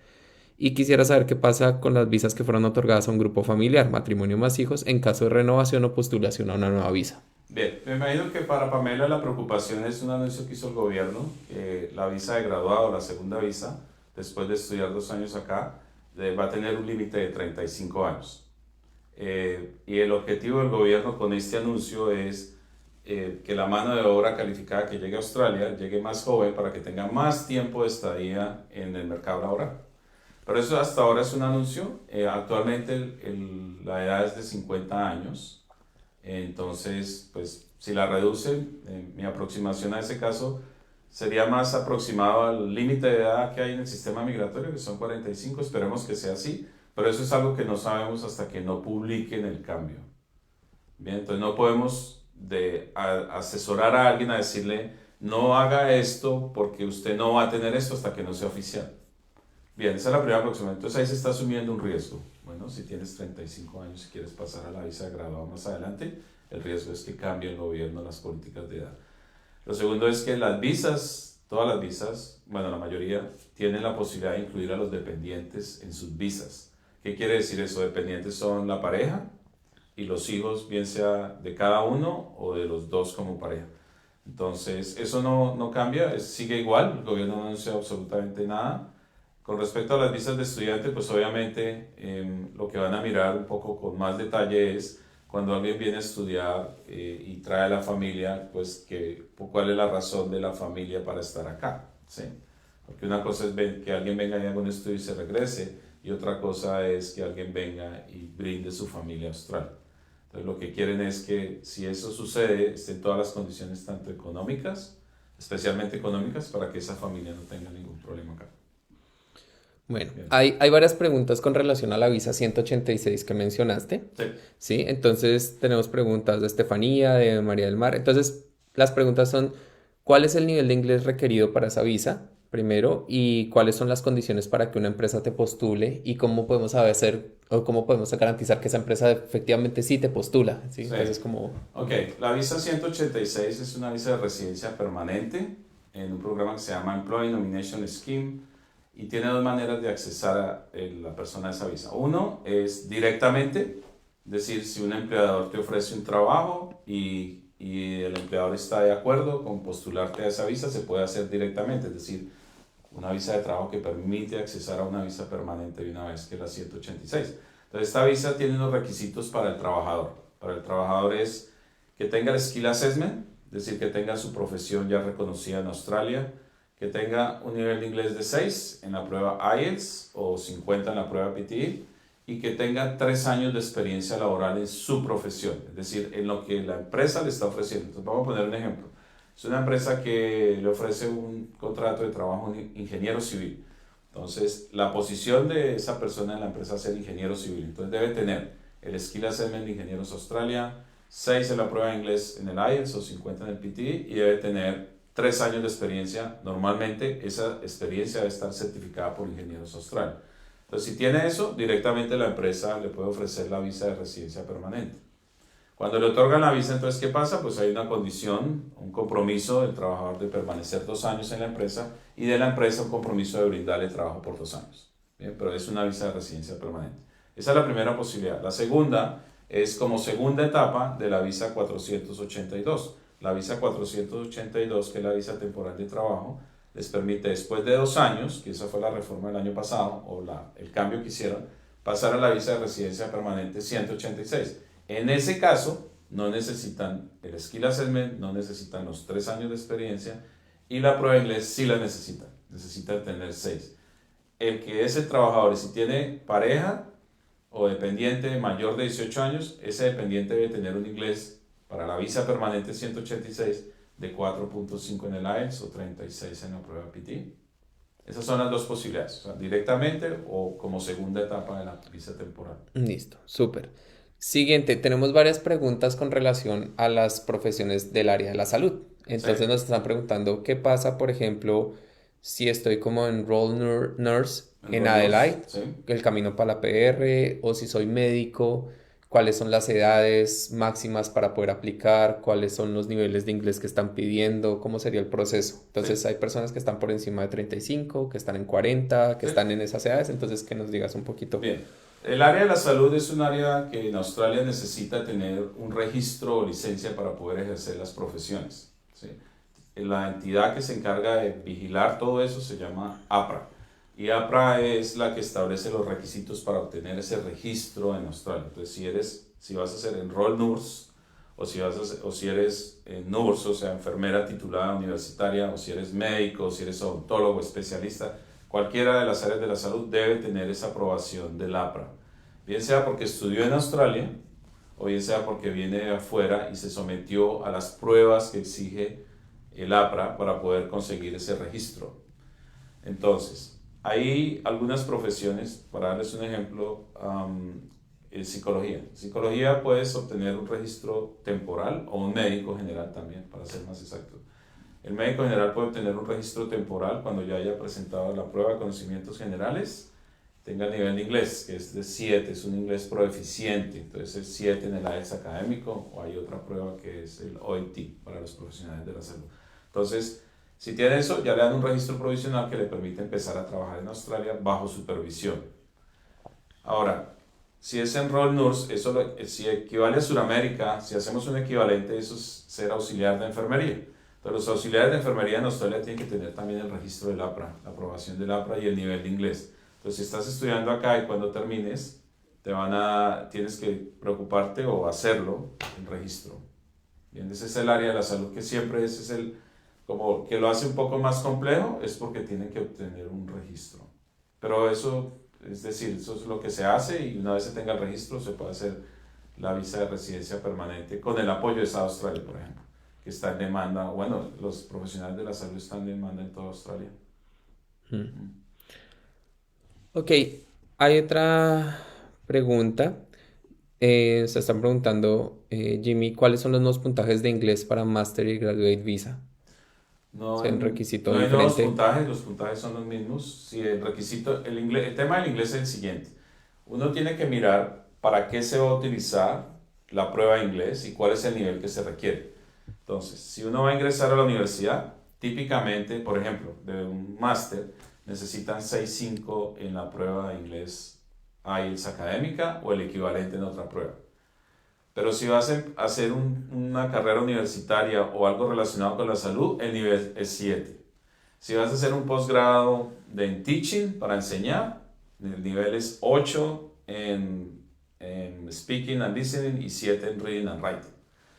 Y quisiera saber qué pasa con las visas que fueron otorgadas a un grupo familiar, matrimonio más hijos, en caso de renovación o postulación a una nueva visa. Bien, me imagino que para Pamela la preocupación es un anuncio que hizo el gobierno, que la visa de graduado, la segunda visa, después de estudiar 2 años acá, va a tener un límite de 35 años. Y el objetivo del gobierno con este anuncio es que la mano de obra calificada que llegue a Australia llegue más joven para que tenga más tiempo de estadía en el mercado laboral. Pero eso hasta ahora es un anuncio. Actualmente la edad es de 50 años. Entonces, pues si la reducen, mi aproximación a ese caso sería más aproximado al límite de edad que hay en el sistema migratorio, que son 45. Esperemos que sea así. Pero eso es algo que no sabemos hasta que no publiquen el cambio. Bien, entonces no podemos asesorar a alguien a decirle no haga esto porque usted no va a tener esto hasta que no sea oficial. Bien, esa es la primera aproximación. Entonces ahí se está asumiendo un riesgo. Bueno, si tienes 35 años y quieres pasar a la visa de graduado más adelante, el riesgo es que cambie el gobierno las políticas de edad. Lo segundo es que las visas, todas las visas, bueno, la mayoría, tienen la posibilidad de incluir a los dependientes en sus visas. ¿Qué quiere decir eso? Dependientes son la pareja y los hijos, bien sea de cada uno o de los dos como pareja. Entonces, eso no cambia, sigue igual, el gobierno no anuncia absolutamente nada. Con respecto a las visas de estudiante, pues obviamente lo que van a mirar un poco con más detalle es cuando alguien viene a estudiar y trae a la familia, pues cuál es la razón de la familia para estar acá, ¿sí? Porque una cosa es que alguien venga y haga un estudio y se regrese, y otra cosa es que alguien venga y brinde su familia austral. Entonces lo que quieren es que si eso sucede, estén todas las condiciones tanto económicas, especialmente económicas, para que esa familia no tenga ningún problema acá. Bueno, hay varias preguntas con relación a la visa 186 que mencionaste. Sí. Sí, entonces tenemos preguntas de Estefanía, de María del Mar. Entonces, las preguntas son, ¿cuál es el nivel de inglés requerido para esa visa? Primero, y cuáles son las condiciones para que una empresa te postule y cómo podemos cómo podemos garantizar que esa empresa efectivamente sí te postula. ¿Sí? Entonces, como... Ok, la visa 186 es una visa de residencia permanente en un programa que se llama Employee Nomination Scheme. Y tiene dos maneras de accesar a la persona a esa visa. Uno es directamente, es decir, si un empleador te ofrece un trabajo y el empleador está de acuerdo con postularte a esa visa, se puede hacer directamente, es decir, una visa de trabajo que permite accesar a una visa permanente de una vez, que es la 186. Entonces, esta visa tiene unos requisitos para el trabajador. Para el trabajador es que tenga el Skill Assessment, es decir, que tenga su profesión ya reconocida en Australia, que tenga un nivel de inglés de 6 en la prueba IELTS o 50 en la prueba PTE y que tenga 3 años de experiencia laboral en su profesión, es decir, en lo que la empresa le está ofreciendo. Entonces vamos a poner un ejemplo. Es una empresa que le ofrece un contrato de trabajo a un ingeniero civil. Entonces, la posición de esa persona en la empresa es ser ingeniero civil. Entonces debe tener el Skill Assessment de Ingenieros Australia, 6 en la prueba de inglés en el IELTS o 50 en el PTE y debe tener 3 años de experiencia. Normalmente esa experiencia debe estar certificada por Ingenieros Australia. Entonces, si tiene eso, directamente la empresa le puede ofrecer la visa de residencia permanente. Cuando le otorgan la visa, entonces, ¿qué pasa? Pues hay una condición, un compromiso del trabajador de permanecer 2 años en la empresa y de la empresa un compromiso de brindarle trabajo por 2 años. Bien, pero es una visa de residencia permanente. Esa es la primera posibilidad. La segunda es como segunda etapa de la visa 482. La visa 482, que es la visa temporal de trabajo, les permite después de 2 años, que esa fue la reforma del año pasado, o el cambio que hicieron, pasar a la visa de residencia permanente 186. En ese caso, no necesitan el Skill Assessment, no necesitan los 3 años de experiencia y la prueba de inglés sí la necesitan tener 6. El que es el trabajador y si tiene pareja o dependiente mayor de 18 años, ese dependiente debe tener un inglés para la visa permanente 186 de 4.5 en el IELTS o 36 en la prueba PT. Esas son las dos posibilidades, o sea, directamente o como segunda etapa de la visa temporal. Listo, súper. Siguiente, tenemos varias preguntas con relación a las profesiones del área de la salud. Sí, Entonces nos están preguntando qué pasa, por ejemplo, si estoy como nurse en enrollers, Adelaide, sí. el camino para la PR, o si soy médico, cuáles son las edades máximas para poder aplicar, cuáles son los niveles de inglés que están pidiendo, cómo sería el proceso. Entonces Sí, hay personas que están por encima de 35, que están en 40, que sí. están en esas edades, entonces que nos digas un poquito. Bien. El área de la salud es un área que en Australia necesita tener un registro o licencia para poder ejercer las profesiones. ¿Sí? La entidad que se encarga de vigilar todo eso se llama APRA. Y APRA es la que establece los requisitos para obtener ese registro en Australia. Entonces, si vas a ser enroll nurse, o si eres nurse, o sea, enfermera titulada universitaria, o si eres médico, o si eres odontólogo especialista, cualquiera de las áreas de la salud debe tener esa aprobación del APRA. Bien sea porque estudió en Australia, o bien sea porque viene de afuera y se sometió a las pruebas que exige el APRA para poder conseguir ese registro. Entonces, hay algunas profesiones, para darles un ejemplo, psicología. Psicología puedes obtener un registro temporal o un médico general también, para ser más exacto. El médico general puede obtener un registro temporal cuando ya haya presentado la prueba de conocimientos generales, tenga el nivel de inglés, que es de 7, es un inglés proeficiente, entonces es 7 en el IELTS académico, o hay otra prueba que es el OIT para los profesionales de la salud. Entonces, si tiene eso, ya le dan un registro provisional que le permite empezar a trabajar en Australia bajo supervisión. Ahora, si es Enroll Nurse, si equivale a Sudamérica, si hacemos un equivalente, eso es ser auxiliar de enfermería. Entonces, los auxiliares de enfermería en Australia tienen que tener también el registro del APRA, la aprobación del APRA y el nivel de inglés. Entonces, si estás estudiando acá y cuando termines, tienes que preocuparte o hacerlo, el registro. Bien, ese es el área de la salud que siempre ese es como que lo hace un poco más complejo, es porque tienen que obtener un registro. Pero eso, es decir, eso es lo que se hace y una vez se tenga el registro se puede hacer la visa de residencia permanente con el apoyo de South Australia, por ejemplo, que está en demanda, bueno, los profesionales de la salud están en demanda en toda Australia. Mm. Ok, hay otra pregunta. Se están preguntando, Jimmy, ¿cuáles son los nuevos puntajes de inglés para Master y Graduate Visa? No ¿Es hay, un requisito no hay nuevos diferente? puntajes, los puntajes son los mismos. Si el requisito, el tema del inglés es el siguiente. Uno tiene que mirar para qué se va a utilizar la prueba de inglés y cuál es el nivel que se requiere. Entonces, si uno va a ingresar a la universidad, típicamente, por ejemplo, de un máster, necesitan 6.5 en la prueba de inglés IELTS académica o el equivalente en otra prueba. Pero si vas a hacer una carrera universitaria o algo relacionado con la salud, el nivel es 7. Si vas a hacer un posgrado en teaching para enseñar, el nivel es 8 en speaking and listening y 7 en reading and writing.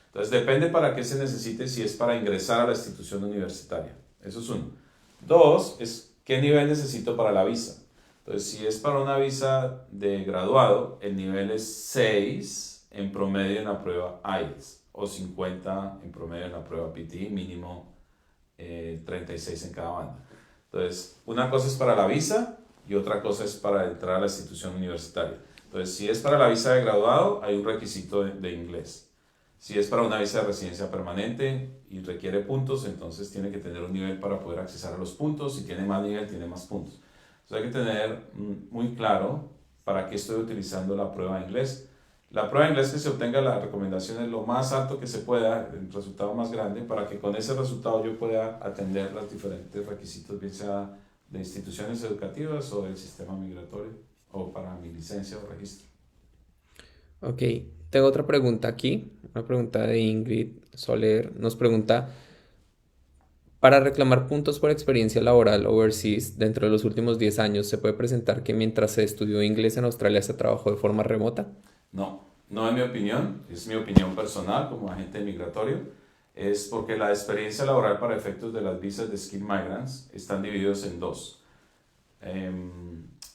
Entonces depende para qué se necesite, si es para ingresar a la institución universitaria. Eso es uno. Dos, es qué nivel necesito para la visa. Entonces si es para una visa de graduado, el nivel es 6 en promedio en la prueba IELTS o 50 en promedio en la prueba PT, mínimo 36 en cada banda. Entonces, una cosa es para la visa y otra cosa es para entrar a la institución universitaria. Entonces, si es para la visa de graduado, hay un requisito de inglés. Si es para una visa de residencia permanente y requiere puntos, entonces tiene que tener un nivel para poder acceder a los puntos. Si tiene más nivel, tiene más puntos. Entonces hay que tener muy claro para qué estoy utilizando la prueba de inglés. La prueba de inglés que se obtenga, la recomendación es lo más alto que se pueda, el resultado más grande, para que con ese resultado yo pueda atender los diferentes requisitos, bien sea de instituciones educativas o del sistema migratorio, o para mi licencia o registro. Ok, tengo otra pregunta aquí, una pregunta de Ingrid Soler. Nos pregunta, para reclamar puntos por experiencia laboral overseas dentro de los últimos 10 años, ¿se puede presentar que mientras se estudió inglés en Australia se trabajó de forma remota? No, no es mi opinión, es mi opinión personal como agente migratorio. Es porque la experiencia laboral para efectos de las visas de Skilled Migrants están divididos en dos.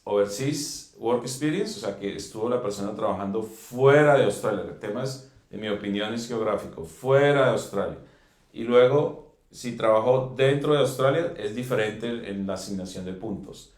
Overseas Work Experience, o sea que estuvo la persona trabajando fuera de Australia. El tema es, en mi opinión, es geográfico, fuera de Australia. Y luego, si trabajó dentro de Australia, es diferente en la asignación de puntos.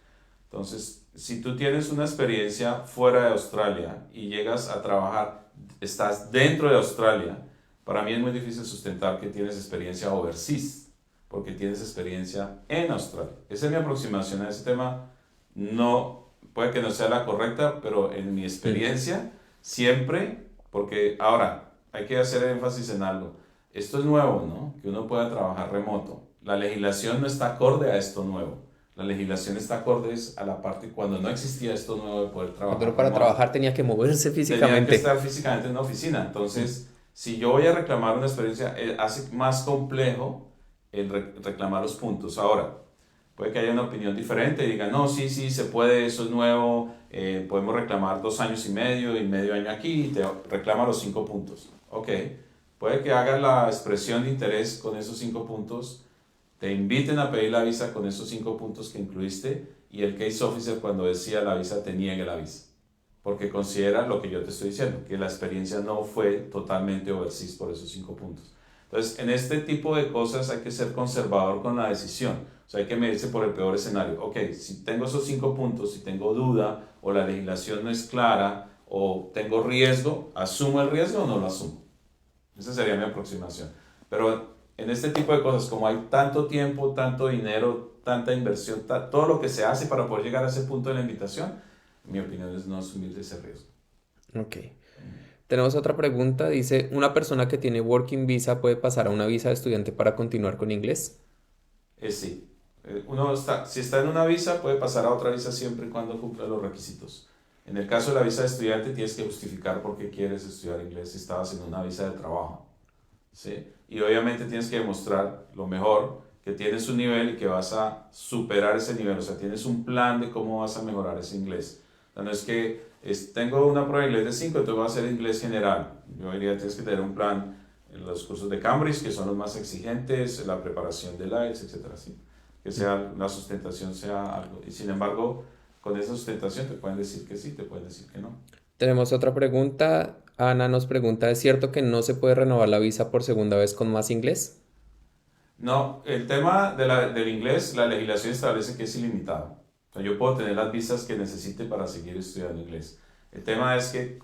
Entonces, si tú tienes una experiencia fuera de Australia y llegas a trabajar, estás dentro de Australia, para mí es muy difícil sustentar que tienes experiencia overseas, porque tienes experiencia en Australia. Esa es mi aproximación a ese tema. No, puede que no sea la correcta, pero en mi Mm. experiencia, siempre, porque ahora hay que hacer énfasis en algo. Esto es nuevo, ¿no? Que uno pueda trabajar remoto. La legislación no está acorde a esto nuevo. La legislación está acorde a la parte cuando no existía esto nuevo de poder Cuando uno trabajar para remoto. trabajar tenía que moverse Tenía que físicamente. estar físicamente en una oficina. Mm. Entonces, si yo voy a reclamar una experiencia, hace más complejo el reclamar los puntos. Ahora, puede que haya una opinión diferente y digan, no, sí, sí, se puede, eso es nuevo, podemos reclamar 2 años y medio año aquí y te reclama los 5 puntos. Ok, puede que hagas la expresión de interés con esos 5 puntos, te inviten a pedir la visa con esos 5 puntos que incluiste y el case officer cuando decía la visa te niegue la visa. Porque considera lo que yo te estoy diciendo, que la experiencia no fue totalmente overseas por esos 5 puntos. Entonces, en este tipo de cosas hay que ser conservador con la decisión. O sea, hay que medirse por el peor escenario. Ok, si tengo esos 5 puntos, si tengo duda o la legislación no es clara o tengo riesgo, ¿asumo el riesgo o no lo asumo? Esa sería mi aproximación. Pero en este tipo de cosas, como hay tanto tiempo, tanto dinero, tanta inversión, todo lo que se hace para poder llegar a ese punto de la invitación, mi opinión es no asumir ese riesgo. Ok. Tenemos otra pregunta. Dice, ¿una persona que tiene Working Visa puede pasar a una visa de estudiante para continuar con inglés? Es sí. Uno está, si está en una visa, puede pasar a otra visa siempre y cuando cumpla los requisitos. En el caso de la visa de estudiante, tienes que justificar por qué quieres estudiar inglés si estabas en una visa de trabajo. ¿Sí? Y obviamente tienes que demostrar lo mejor, que tienes un nivel y que vas a superar ese nivel. O sea, tienes un plan de cómo vas a mejorar ese inglés. O sea, no es que tengo una prueba de inglés de 5 entonces voy a hacer inglés general. Yo diría tienes que tener un plan en los cursos de Cambridge, que son los más exigentes, la preparación del IELTS, etcétera, ¿sí? Que sea, la sustentación sea algo. Y sin embargo, con esa sustentación te pueden decir que sí, te pueden decir que no. Tenemos otra pregunta. Ana nos pregunta, ¿es cierto que no se puede renovar la visa por segunda vez con más inglés? No, el tema del inglés, la legislación establece que es ilimitado. O sea, yo puedo tener las visas que necesite para seguir estudiando inglés. El tema es que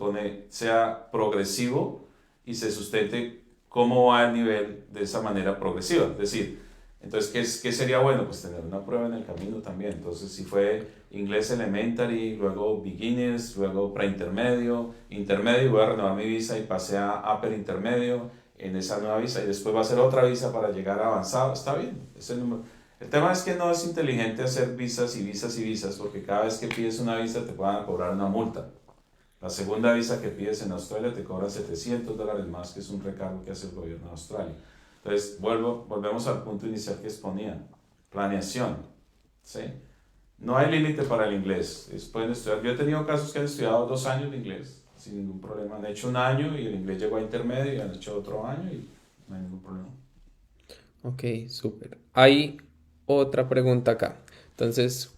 sea progresivo y se sustente cómo va el nivel de esa manera progresiva. Es decir, entonces, ¿qué sería bueno? Pues tener una prueba en el camino también. Entonces, si fue inglés elementary, luego beginners, luego preintermedio, intermedio, y voy a renovar mi visa y pasé a upper intermedio en esa nueva visa y después va a ser otra visa para llegar a avanzado, está bien, es el número. El tema es que no es inteligente hacer visas y visas y visas porque cada vez que pides una visa te van a cobrar una multa. La segunda visa que pides en Australia te cobra $700 más, que es un recargo que hace el gobierno de Australia. Entonces, volvemos al punto inicial que exponía, planeación, ¿sí? No hay límite para el inglés, pueden estudiar. Yo he tenido casos que han estudiado 2 años de inglés sin ningún problema. Han hecho un año y el inglés llegó a intermedio y han hecho otro año y no hay ningún problema. Ok, súper. Hay otra pregunta acá. Entonces,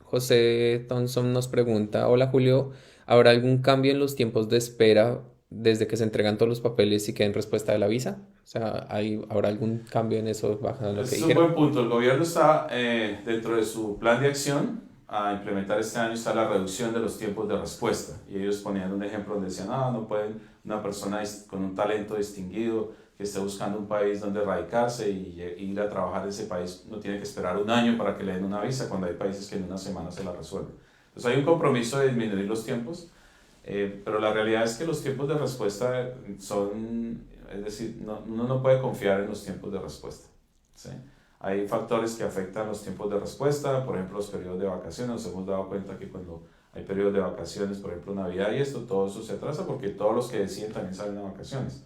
José Thompson nos pregunta, hola Julio, ¿habrá algún cambio en los tiempos de espera desde que se entregan todos los papeles y queden respuesta de la visa? O sea, ¿habrá algún cambio en eso basado en lo que Es un buen dijeron? punto. El gobierno está dentro de su plan de acción a implementar este año está la reducción de los tiempos de respuesta. Y ellos ponían un ejemplo donde decían, no pueden una persona con un talento distinguido que esté buscando un país donde radicarse y ir a trabajar en ese país, no tiene que esperar un año para que le den una visa cuando hay países que en una semana se la resuelven. Entonces hay un compromiso de disminuir los tiempos. Pero la realidad es que los tiempos de respuesta son, es decir, uno no puede confiar en los tiempos de respuesta. ¿Sí? Hay factores que afectan los tiempos de respuesta, por ejemplo, los periodos de vacaciones. Nos hemos dado cuenta que cuando hay periodos de vacaciones, por ejemplo, Navidad y esto, todo eso se atrasa porque todos los que deciden también salen a vacaciones.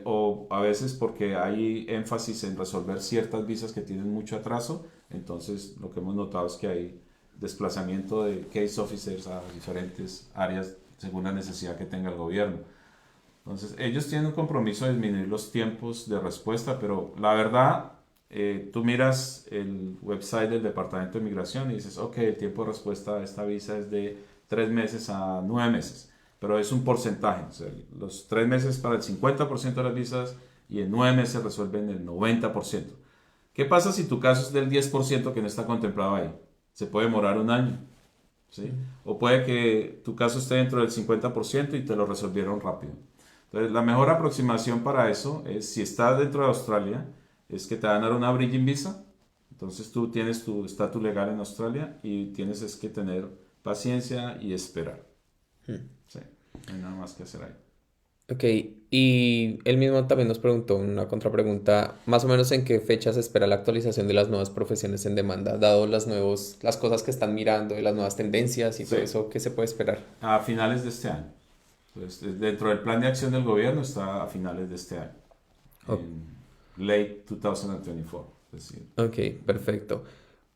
O a veces porque hay énfasis en resolver ciertas visas que tienen mucho atraso, entonces lo que hemos notado es que hay desplazamiento de case officers a diferentes áreas según la necesidad que tenga el gobierno. Entonces ellos tienen un compromiso de disminuir los tiempos de respuesta, pero la verdad, tú miras el website del Departamento de Migración y dices, ok, el tiempo de respuesta de esta visa es de 3 meses a 9 meses, pero es un porcentaje, o sea, los 3 meses para el 50% de las visas y en 9 meses resuelven el 90%. ¿Qué pasa si tu caso es del 10% que no está contemplado ahí? Se puede demorar un año, ¿sí? O puede que tu caso esté dentro del 50% y te lo resolvieron rápido. Entonces, la mejor aproximación para eso es, si estás dentro de Australia, es que te van a dar una bridging visa. Entonces, tú tienes tu estatus legal en Australia y tienes es que tener paciencia y esperar. Sí, no hay nada más que hacer ahí. Ok, y él mismo también nos preguntó una contrapregunta, más o menos en qué fecha se espera la actualización de las nuevas profesiones en demanda, dado las cosas que están mirando y las nuevas tendencias y Sí, todo eso, ¿qué se puede esperar? a finales de este año. Entonces, dentro del plan de acción del gobierno está a finales de este año, O- en late 2024. Es decir, ok, perfecto.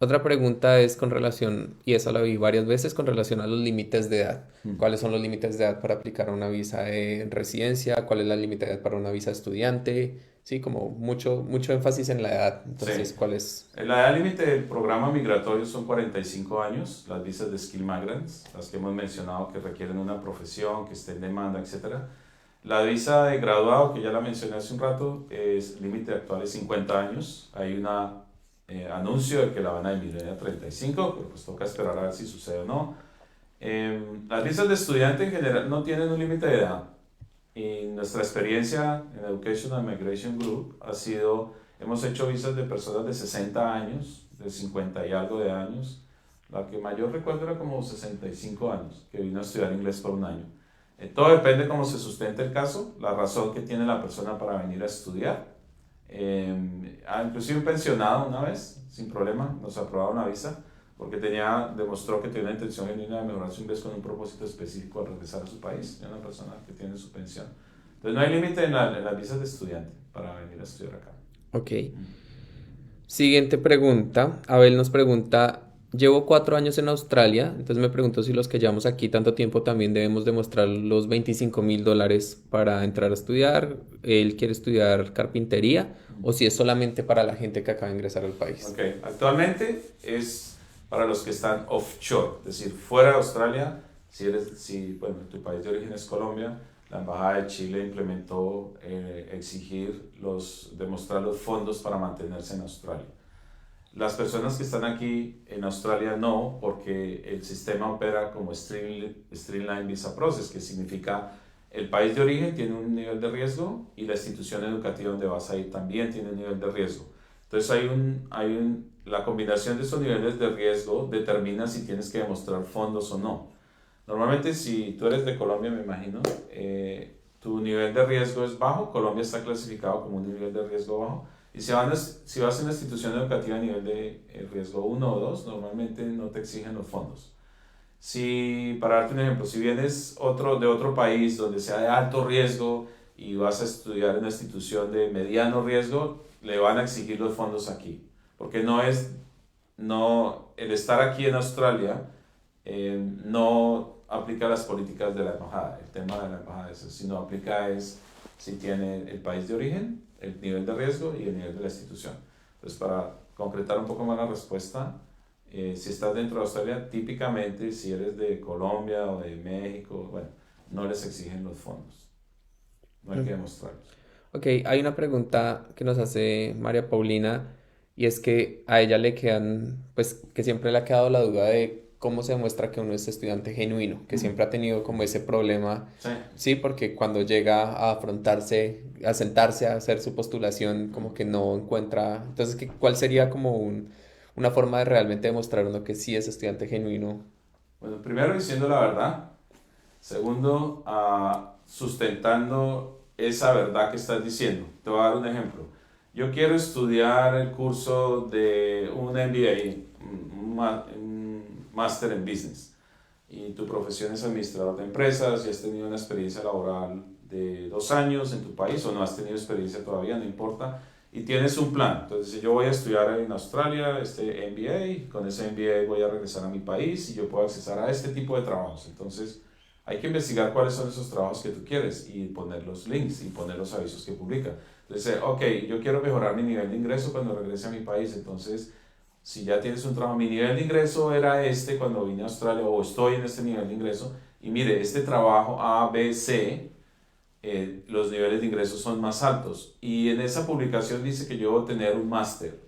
Otra pregunta es con relación, y eso la vi varias veces, con relación a los límites de edad. ¿Cuáles son los límites de edad para aplicar una visa de residencia? ¿Cuál es la límite de edad para una visa de estudiante? Sí, como mucho énfasis en la edad. sí. Entonces, ¿cuál es? La edad límite del programa migratorio son 45 años, las visas de Skill Migrants, las que hemos mencionado que requieren una profesión, que esté en demanda, etcétera. La visa de graduado, que ya la mencioné hace un rato, es límite actual es 50 años. Hay un anuncio de que la van a disminuir a 35, pero pues toca esperar a ver si sucede o no. Las visas de estudiante en general no tienen un límite de edad. Y nuestra experiencia en Education and Migration Group ha sido, hemos hecho visas de personas de 60 años, de 50 y algo de años. La que mayor recuerdo era como 65 años, que vino a estudiar inglés por un año. Todo depende cómo se sustente el caso, la razón que tiene la persona para venir a estudiar. Inclusive un pensionado una vez, sin problema, nos aprobaron la visa porque demostró que tenía una intención genuina de mejorar su inglés con un propósito específico al regresar a su país. Es una persona que tiene su pensión. Entonces no hay límite en las visas de estudiante para venir a estudiar acá. Ok. Siguiente pregunta. Abel nos pregunta, llevo 4 años en Australia, entonces me pregunto si los que llevamos aquí tanto tiempo también debemos demostrar los $25,000 para entrar a estudiar. Él quiere estudiar carpintería o si es solamente para la gente que acaba de ingresar al país. Ok, actualmente es para los que están offshore, es decir, fuera de Australia. Bueno, tu país de origen es Colombia, la Embajada de Chile implementó demostrar los fondos para mantenerse en Australia. Las personas que están aquí en Australia no, porque el sistema opera como Streamline Visa Process, que significa el país de origen tiene un nivel de riesgo y la institución educativa donde vas a ir también tiene un nivel de riesgo. Entonces la combinación de esos niveles de riesgo determina si tienes que demostrar fondos o no. Normalmente si tú eres de Colombia, me imagino, tu nivel de riesgo es bajo. Colombia está clasificado como un nivel de riesgo bajo. Y si vas a una institución educativa a nivel de riesgo 1 o 2, normalmente no te exigen los fondos. Para darte un ejemplo, si vienes de otro país donde sea de alto riesgo y vas a estudiar en una institución de mediano riesgo, le van a exigir los fondos aquí. Porque el estar aquí en Australia no aplica las políticas de la embajada. El tema de la embajada es eso, sino aplica si tiene el país de origen, el nivel de riesgo y el nivel de la institución. Entonces, para concretar un poco más la respuesta, si estás dentro de Australia, típicamente si eres de Colombia o de México, bueno, no les exigen los fondos, no hay que demostrarlos. Ok, hay una pregunta que nos hace María Paulina y es que a ella le quedan, pues que siempre le ha quedado la duda de cómo se demuestra que uno es estudiante genuino, que siempre ha tenido como ese problema, Sí. sí, porque cuando llega a afrontarse, a sentarse a hacer su postulación, como que no encuentra, entonces, ¿cuál sería como una forma de realmente demostrar uno que sí es estudiante genuino? Bueno, primero diciendo la verdad, Segundo, sustentando esa verdad que estás diciendo. Te voy a dar un ejemplo. Yo quiero estudiar el curso de un MBA, un máster en business, y tu profesión es administrador de empresas y has tenido una experiencia laboral de 2 años en tu país o no has tenido experiencia todavía, no importa, y tienes un plan. Entonces, si yo voy a estudiar en Australia este MBA, con ese MBA voy a regresar a mi país y yo puedo acceder a este tipo de trabajos. Entonces, hay que investigar cuáles son esos trabajos que tú quieres y poner los links y poner los avisos que publica. Entonces, ok, yo quiero mejorar mi nivel de ingreso cuando regrese a mi país. Entonces, si ya tienes un trabajo, mi nivel de ingreso era este cuando vine a Australia o estoy en este nivel de ingreso. Y mire, este trabajo A, B, C, los niveles de ingresos son más altos. Y en esa publicación dice que yo debo tener un máster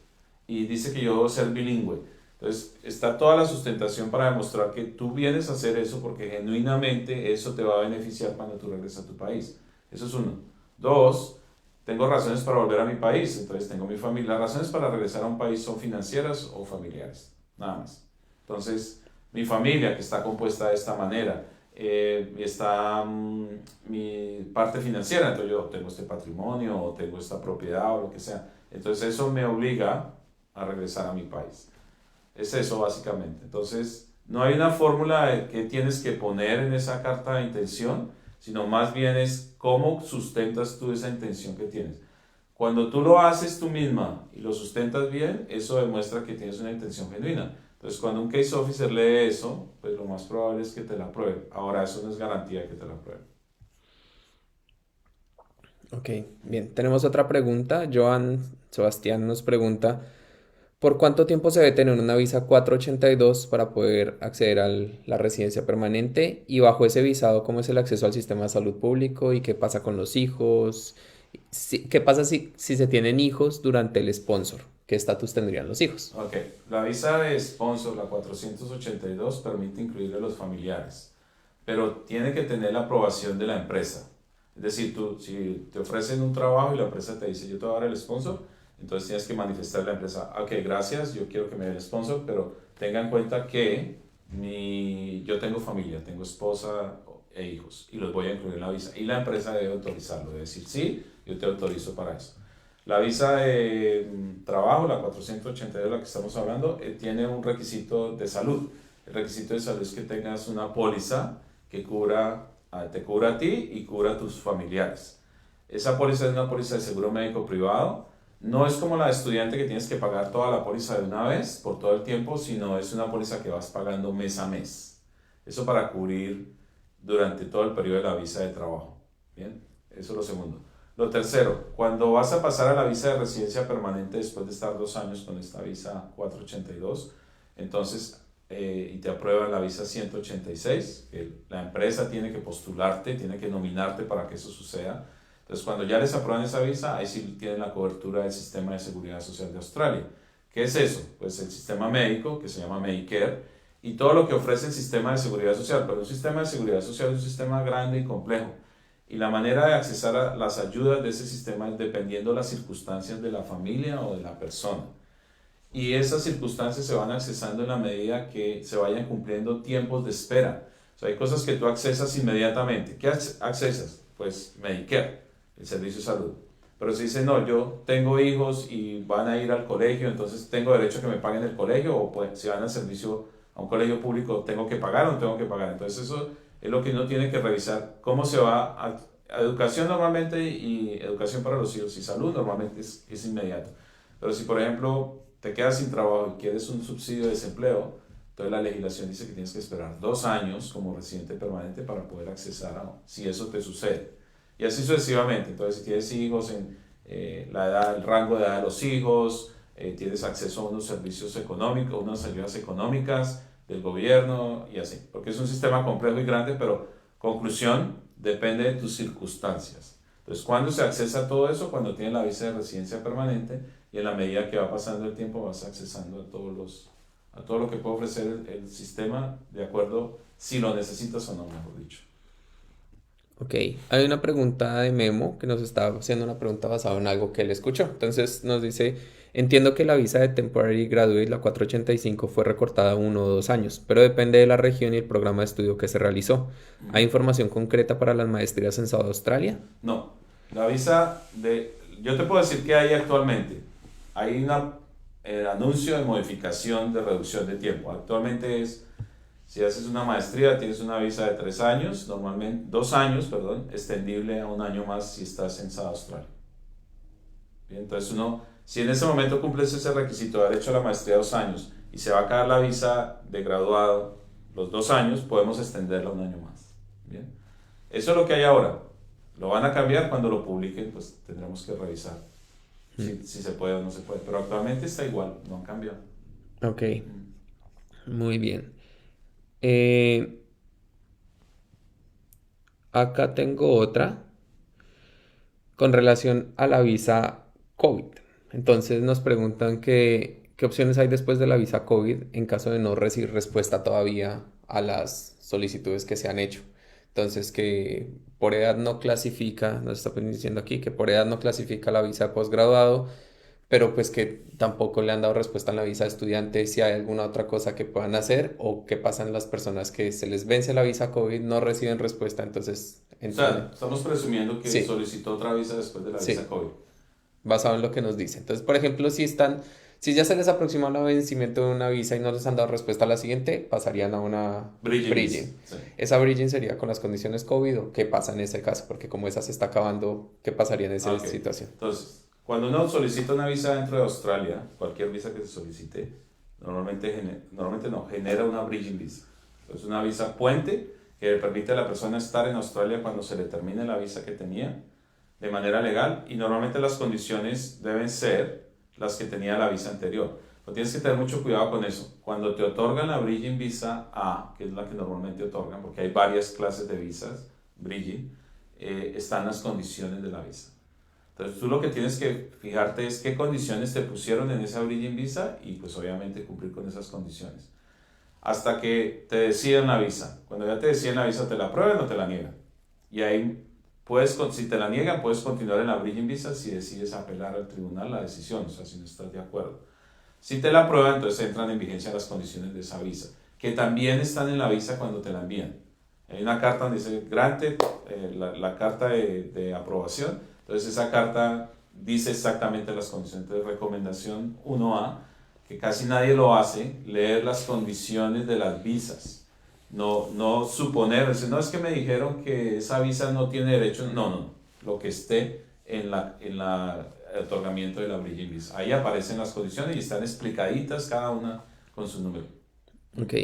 y dice que yo debo ser bilingüe. Entonces está toda la sustentación para demostrar que tú vienes a hacer eso porque genuinamente eso te va a beneficiar cuando tú regresas a tu país. Eso es uno. Dos, tengo razones para volver a mi país, entonces tengo mi familia. Las razones para regresar a un país son financieras o familiares, nada más. Entonces, mi familia que está compuesta de esta manera, está mi parte financiera, entonces yo tengo este patrimonio o tengo esta propiedad o lo que sea. Entonces eso me obliga a regresar a mi país. Es eso básicamente. Entonces, no hay una fórmula de qué tienes que poner en esa carta de intención, sino más bien es cómo sustentas tú esa intención que tienes. Cuando tú lo haces tú misma y lo sustentas bien, eso demuestra que tienes una intención genuina. Entonces, cuando un case officer lee eso, pues lo más probable es que te la apruebe. Ahora, eso no es garantía de que te la apruebe. Ok, bien. Tenemos otra pregunta. Joan Sebastián nos pregunta, ¿por cuánto tiempo se debe tener una visa 482 para poder acceder a la residencia permanente? Y bajo ese visado, ¿cómo es el acceso al sistema de salud público? ¿Y qué pasa con los hijos? ¿Qué pasa si se tienen hijos durante el sponsor? ¿Qué estatus tendrían los hijos? Ok, la visa de sponsor, la 482, permite incluir a los familiares, pero tiene que tener la aprobación de la empresa. Es decir, tú, si te ofrecen un trabajo y la empresa te dice, yo te voy a dar el sponsor, entonces tienes que manifestar a la empresa, ok, gracias, yo quiero que me dé el sponsor, pero tenga en cuenta que yo tengo familia, tengo esposa e hijos, y los voy a incluir en la visa. Y la empresa debe autorizarlo, debe decir, sí, yo te autorizo para eso. La visa de trabajo, la 482 de la que estamos hablando, tiene un requisito de salud. El requisito de salud es que tengas una póliza que te cubra a ti y cubra a tus familiares. Esa póliza es una póliza de seguro médico privado. No es como la de estudiante que tienes que pagar toda la póliza de una vez por todo el tiempo, sino es una póliza que vas pagando mes a mes. Eso para cubrir durante todo el periodo de la visa de trabajo. Bien, eso es lo segundo. Lo tercero, cuando vas a pasar a la visa de residencia permanente después de estar 2 años con esta visa 482, entonces, y te aprueban la visa 186, que la empresa tiene que postularte, tiene que nominarte para que eso suceda. Entonces, cuando ya les aprueban esa visa, ahí sí tienen la cobertura del sistema de seguridad social de Australia. ¿Qué es eso? Pues el sistema médico, que se llama Medicare, y todo lo que ofrece el sistema de seguridad social. Pero un sistema de seguridad social es un sistema grande y complejo. Y la manera de accesar a las ayudas de ese sistema es dependiendo de las circunstancias de la familia o de la persona. Y esas circunstancias se van accesando en la medida que se vayan cumpliendo tiempos de espera. O sea, hay cosas que tú accesas inmediatamente. ¿Qué accesas? Pues Medicare, el servicio de salud. Pero si dice, no, yo tengo hijos y van a ir al colegio, entonces tengo derecho a que me paguen el colegio, o pues si van al servicio a un colegio público, ¿tengo que pagar o no tengo que pagar? Entonces eso es lo que uno tiene que revisar, cómo se va a educación normalmente y educación para los hijos y salud normalmente es inmediato. Pero si por ejemplo te quedas sin trabajo y quieres un subsidio de desempleo, entonces la legislación dice que tienes que esperar 2 años como residente permanente para poder accesar si eso te sucede. Y así sucesivamente. Entonces si tienes hijos en la edad, el rango de edad de los hijos, tienes acceso a unos servicios económicos, unas ayudas económicas del gobierno y así. Porque es un sistema complejo y grande, pero conclusión, depende de tus circunstancias. Entonces, ¿cuándo se accesa a todo eso? Cuando tienes la visa de residencia permanente y en la medida que va pasando el tiempo vas accesando a todo lo que puede ofrecer el sistema de acuerdo si lo necesitas o no, mejor dicho. Ok, hay una pregunta de Memo que nos está haciendo una pregunta basada en algo que él escuchó. Entonces nos dice, entiendo que la visa de Temporary Graduate, la 485, fue recortada 1 o 2 años, pero depende de la región y el programa de estudio que se realizó. ¿Hay Ujú. información concreta para las maestrías en South Australia? No, la visa de... Yo te puedo decir que hay actualmente. Hay el anuncio de modificación de reducción de tiempo. Actualmente es, si haces una maestría, tienes una visa de 3 años, normalmente 2 años, perdón, extendible a un año más si estás en South Australia. Bien, entonces uno, si en ese momento cumples ese requisito de haber hecho la maestría 2 años y se va a acabar la visa de graduado los 2 años, podemos extenderla un año más. Bien, eso es lo que hay ahora. Lo van a cambiar cuando lo publiquen, pues tendremos que revisar Mm, si se puede o no se puede. Pero actualmente está igual, no han cambiado. ok, Mm. muy bien. Eh, Acá tengo otra con relación a la visa COVID. Entonces nos preguntan qué opciones hay después de la visa COVID en caso de no recibir respuesta todavía a las solicitudes que se han hecho. Entonces que por edad no clasifica, nos está diciendo aquí que por edad no clasifica la visa de posgraduado, pero pues que tampoco le han dado respuesta en la visa de estudiante, si hay alguna otra cosa que puedan hacer o qué pasan las personas que se les vence la visa COVID, no reciben respuesta, entonces O entran. sea, estamos presumiendo que Sí, solicitó otra visa después de la visa sí, COVID. basado en lo que nos dice. Entonces, por ejemplo, si ya se les aproxima el vencimiento de una visa y no les han dado respuesta a la siguiente, pasarían a una Bridging visa. bridging. Sí. ¿Esa bridging sería con las condiciones COVID o qué pasa en ese caso? Porque como esa se está acabando, ¿qué pasaría en Ah, esa ok. situación? Entonces, cuando uno solicita una visa dentro de Australia, cualquier visa que se solicite, normalmente no, genera una bridging visa. Es una visa puente que le permite a la persona estar en Australia cuando se le termine la visa que tenía de manera legal y normalmente las condiciones deben ser las que tenía la visa anterior. Pero tienes que tener mucho cuidado con eso. Cuando te otorgan la Bridging Visa A, que es la que normalmente otorgan, porque hay varias clases de visas, Bridging, están las condiciones de la visa. Entonces tú lo que tienes que fijarte es qué condiciones te pusieron en esa Bridging Visa y pues obviamente cumplir con esas condiciones. Hasta que te decidan la visa. Cuando ya te deciden la visa, te la aprueban o te la niegan. Y ahí si te la niegan, puedes continuar en la Bridging Visa si decides apelar al tribunal la decisión, o sea, si no estás de acuerdo. Si te la aprueban, entonces entran en vigencia las condiciones de esa visa, que también están en la visa cuando te la envían. Hay una carta donde dice granted, la carta de aprobación, entonces esa carta dice exactamente las condiciones de recomendación 1A, que casi nadie lo hace, leer las condiciones de las visas. No suponer, decir, no es que me dijeron que esa visa no tiene derecho, no, lo que esté en la otorgamiento de la Bridging Visa. Ahí aparecen las condiciones y están explicaditas cada una con su número. Ok.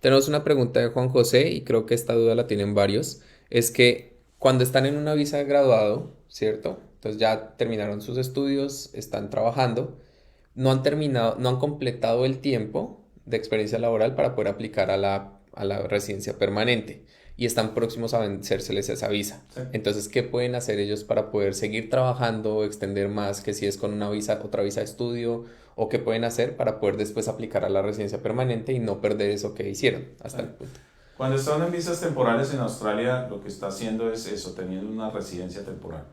Tenemos una pregunta de Juan José y creo que esta duda la tienen varios. Es que cuando están en una visa de graduado, ¿cierto? Entonces ya terminaron sus estudios, están trabajando, no han terminado, no han completado el tiempo de experiencia laboral para poder aplicar a la residencia permanente y están próximos a vencérseles esa visa. Sí. Entonces, ¿qué pueden hacer ellos para poder seguir trabajando o extender más que si es con una visa, otra visa de estudio? ¿O qué pueden hacer para poder después aplicar a la residencia permanente y no perder eso que hicieron Sí. hasta el punto? Cuando están en visas temporales en Australia, lo que está haciendo es eso, teniendo una residencia temporal.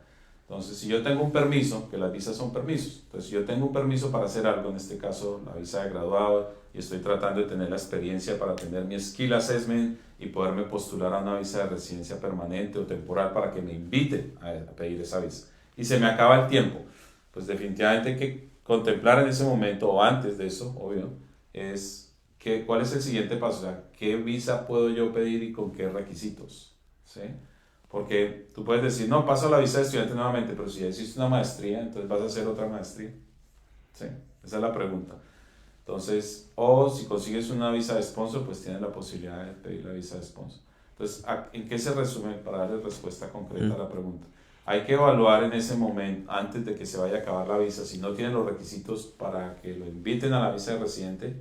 Entonces, si yo tengo un permiso, que las visas son permisos, entonces si yo tengo un permiso para hacer algo, en este caso la visa de graduado, y estoy tratando de tener la experiencia para tener mi skill assessment y poderme postular a una visa de residencia permanente o temporal para que me inviten a pedir esa visa. Y se me acaba el tiempo, pues definitivamente hay que contemplar en ese momento o antes de eso, obvio, es cuál es el siguiente paso, o sea, qué visa puedo yo pedir y con qué requisitos, ¿sí? Porque tú puedes decir, no, paso a la visa de estudiante nuevamente, pero si ya hiciste una maestría, entonces vas a hacer otra maestría. ¿Sí? Esa es la pregunta. Entonces, o si consigues una visa de sponsor, pues tienes la posibilidad de pedir la visa de sponsor. Entonces, ¿en qué se resume para darle respuesta concreta a Mm, la pregunta? Hay que evaluar en ese momento, antes de que se vaya a acabar la visa, si no tiene los requisitos para que lo inviten a la visa de residente,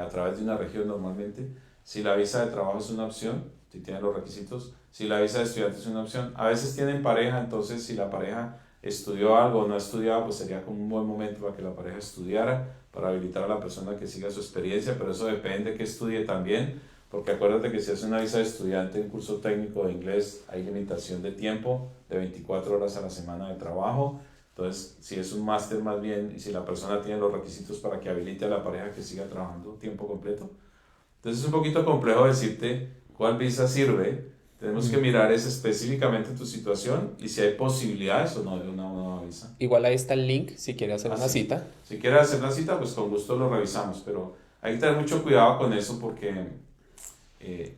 a través de una región normalmente, si la visa de trabajo es una opción, si tiene los requisitos, si la visa de estudiante es una opción. A veces tienen pareja, entonces si la pareja estudió algo o no ha estudiado, pues sería como un buen momento para que la pareja estudiara, para habilitar a la persona que siga su experiencia, pero eso depende que estudie también, porque acuérdate que si haces una visa de estudiante en curso técnico de inglés, hay limitación de tiempo de 24 horas a la semana de trabajo. Entonces, si es un máster más bien, y si la persona tiene los requisitos para que habilite a la pareja que siga trabajando tiempo completo. Entonces es un poquito complejo decirte cuál visa sirve. Tenemos que Mm. mirar es específicamente tu situación y si hay posibilidades o no de una nueva visa. Igual ahí está el link si quiere hacer una Así. cita. Si quieres hacer la cita, pues con gusto lo revisamos, pero hay que tener mucho cuidado con eso porque,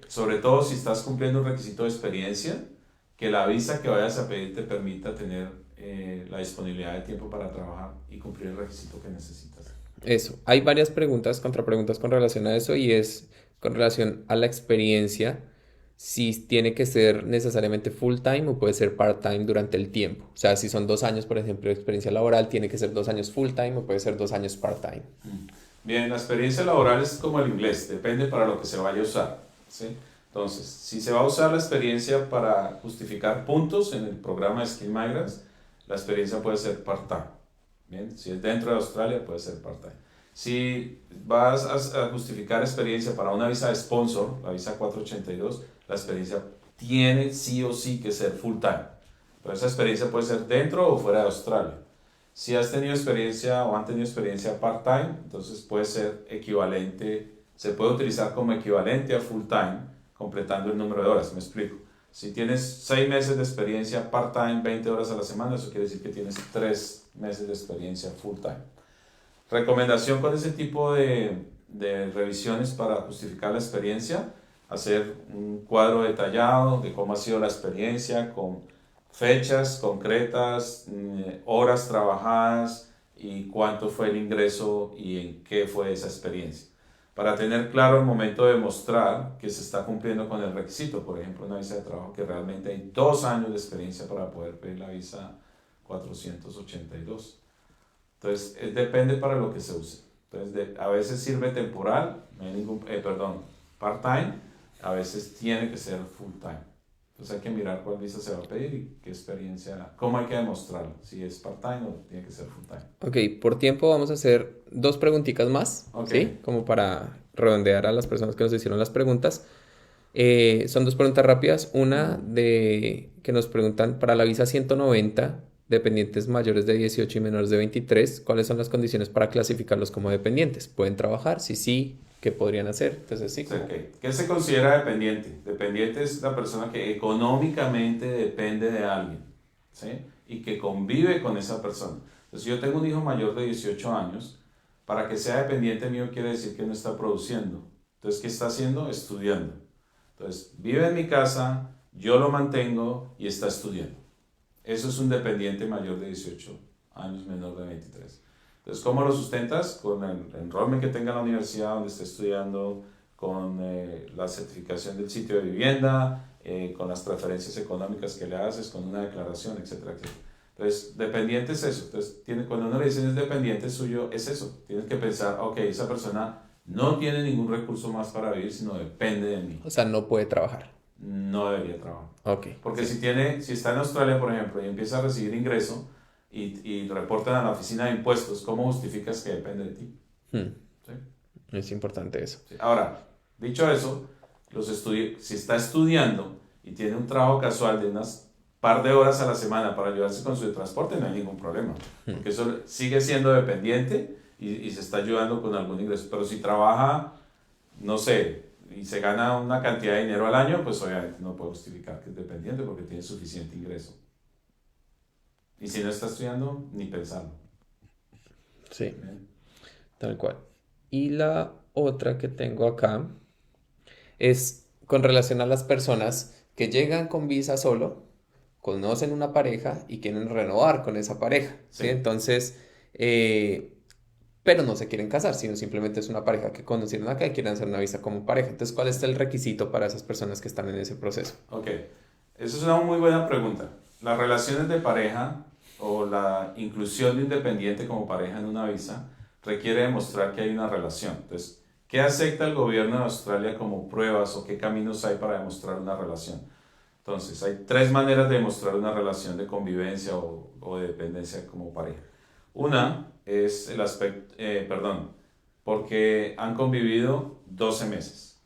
sobre todo si estás cumpliendo un requisito de experiencia, que la visa que vayas a pedir te permita tener la disponibilidad de tiempo para trabajar y cumplir el requisito que necesitas. Eso. Hay varias preguntas, contrapreguntas con relación a eso y es con relación a la experiencia, si tiene que ser necesariamente full time o puede ser part time durante el tiempo. O sea, si son 2 años, por ejemplo, de experiencia laboral, tiene que ser 2 años full time o puede ser 2 años part time. Bien, la experiencia laboral es como el inglés, depende para lo que se vaya a usar, ¿sí? Entonces, si se va a usar la experiencia para justificar puntos en el programa de Skill Migrants, la experiencia puede ser part-time. Bien, si es dentro de Australia, puede ser part-time. Si vas a justificar experiencia para una visa de sponsor, la visa 482, la experiencia tiene sí o sí que ser full-time. Pero esa experiencia puede ser dentro o fuera de Australia. Si has tenido experiencia o han tenido experiencia part-time, entonces puede ser equivalente, se puede utilizar como equivalente a full-time, completando el número de horas. Me explico. Si tienes 6 meses de experiencia part-time, 20 horas a la semana, eso quiere decir que tienes 3 meses de experiencia full-time. Recomendación con ese tipo de revisiones para justificar la experiencia, hacer un cuadro detallado de cómo ha sido la experiencia, con fechas concretas, horas trabajadas y cuánto fue el ingreso y en qué fue esa experiencia. Para tener claro el momento de mostrar que se está cumpliendo con el requisito, por ejemplo, una visa de trabajo que realmente hay 2 años de experiencia para poder pedir la visa 482. Entonces, depende para lo que se use. Entonces, a veces sirve temporal, no hay perdón, part-time, a veces tiene que ser full-time. Entonces hay que mirar cuál visa se va a pedir y qué experiencia, cómo hay que demostrarlo, si es part-time o tiene que ser full-time. Ok, por tiempo vamos a hacer 2 preguntitas más, Ok, ¿sí? Como para redondear a las personas que nos hicieron las preguntas. Son 2 preguntas rápidas. Una de que nos preguntan para la visa 190, dependientes mayores de 18 y menores de 23, ¿cuáles son las condiciones para clasificarlos como dependientes? ¿Pueden trabajar? Si sí, ¿qué podrían hacer? Entonces sí, como... ¿qué se considera dependiente? Dependiente es la persona que económicamente depende de alguien, ¿sí? Y que convive con esa persona. Entonces, si yo tengo un hijo mayor de 18 años, para que sea dependiente mío quiere decir que no está produciendo. Entonces, ¿qué está haciendo? Estudiando. Entonces, vive en mi casa, yo lo mantengo y está estudiando. Eso es un dependiente mayor de 18 años, menor de 23. Entonces, ¿cómo lo sustentas? Con el enrollment que tenga en la universidad donde esté estudiando, con la certificación del sitio de vivienda, con las transferencias económicas que le haces, con una declaración, etcétera, etcétera. Entonces, dependiente es eso. Entonces, cuando uno le dice es dependiente suyo, es eso. Tienes que pensar, ok, esa persona no tiene ningún recurso más para vivir, sino depende de mí. O sea, no puede trabajar. No debería trabajar. Ok, Porque sí. si está en Australia, por ejemplo, y empieza a recibir ingreso y reportan a la oficina de impuestos, ¿cómo justificas que depende de ti? Hmm, ¿Sí? Es importante eso. Sí. Ahora, dicho eso, si está estudiando y tiene un trabajo casual de unas par de horas a la semana para ayudarse con su transporte, no hay ningún problema. Hmm. Porque eso sigue siendo dependiente y se está ayudando con algún ingreso. Pero si trabaja, no sé, y se gana una cantidad de dinero al año, pues obviamente no puede justificar que es dependiente porque tiene suficiente ingreso. Y si no está estudiando, ni pensarlo. Sí, Bien. tal cual. Y la otra que tengo acá es con relación a las personas que llegan con visa solo, conocen una pareja y quieren renovar con esa pareja, ¿sí? Sí, Entonces, eh, pero no se quieren casar, sino simplemente es una pareja que conocieron acá y quieren hacer una visa como pareja. Entonces, ¿cuál es el requisito para esas personas que están en ese proceso? ok. Esa es una muy buena pregunta. Las relaciones de pareja o la inclusión de un dependiente como pareja en una visa requiere demostrar que hay una relación. Entonces, ¿qué acepta el gobierno de Australia como pruebas o qué caminos hay para demostrar una relación? Entonces, hay 3 maneras de demostrar una relación de convivencia o de dependencia como pareja. Una es el aspecto, porque han convivido 12 meses.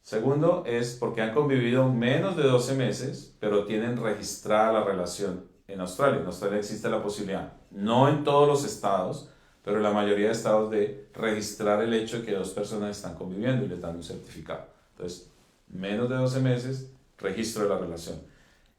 Segundo es porque han convivido menos de 12 meses, pero tienen registrada la relación en Australia. En Australia existe la posibilidad, no en todos los estados, pero en la mayoría de estados, de registrar el hecho de que dos personas están conviviendo y les dan un certificado. Entonces, menos de 12 meses, registro de la relación.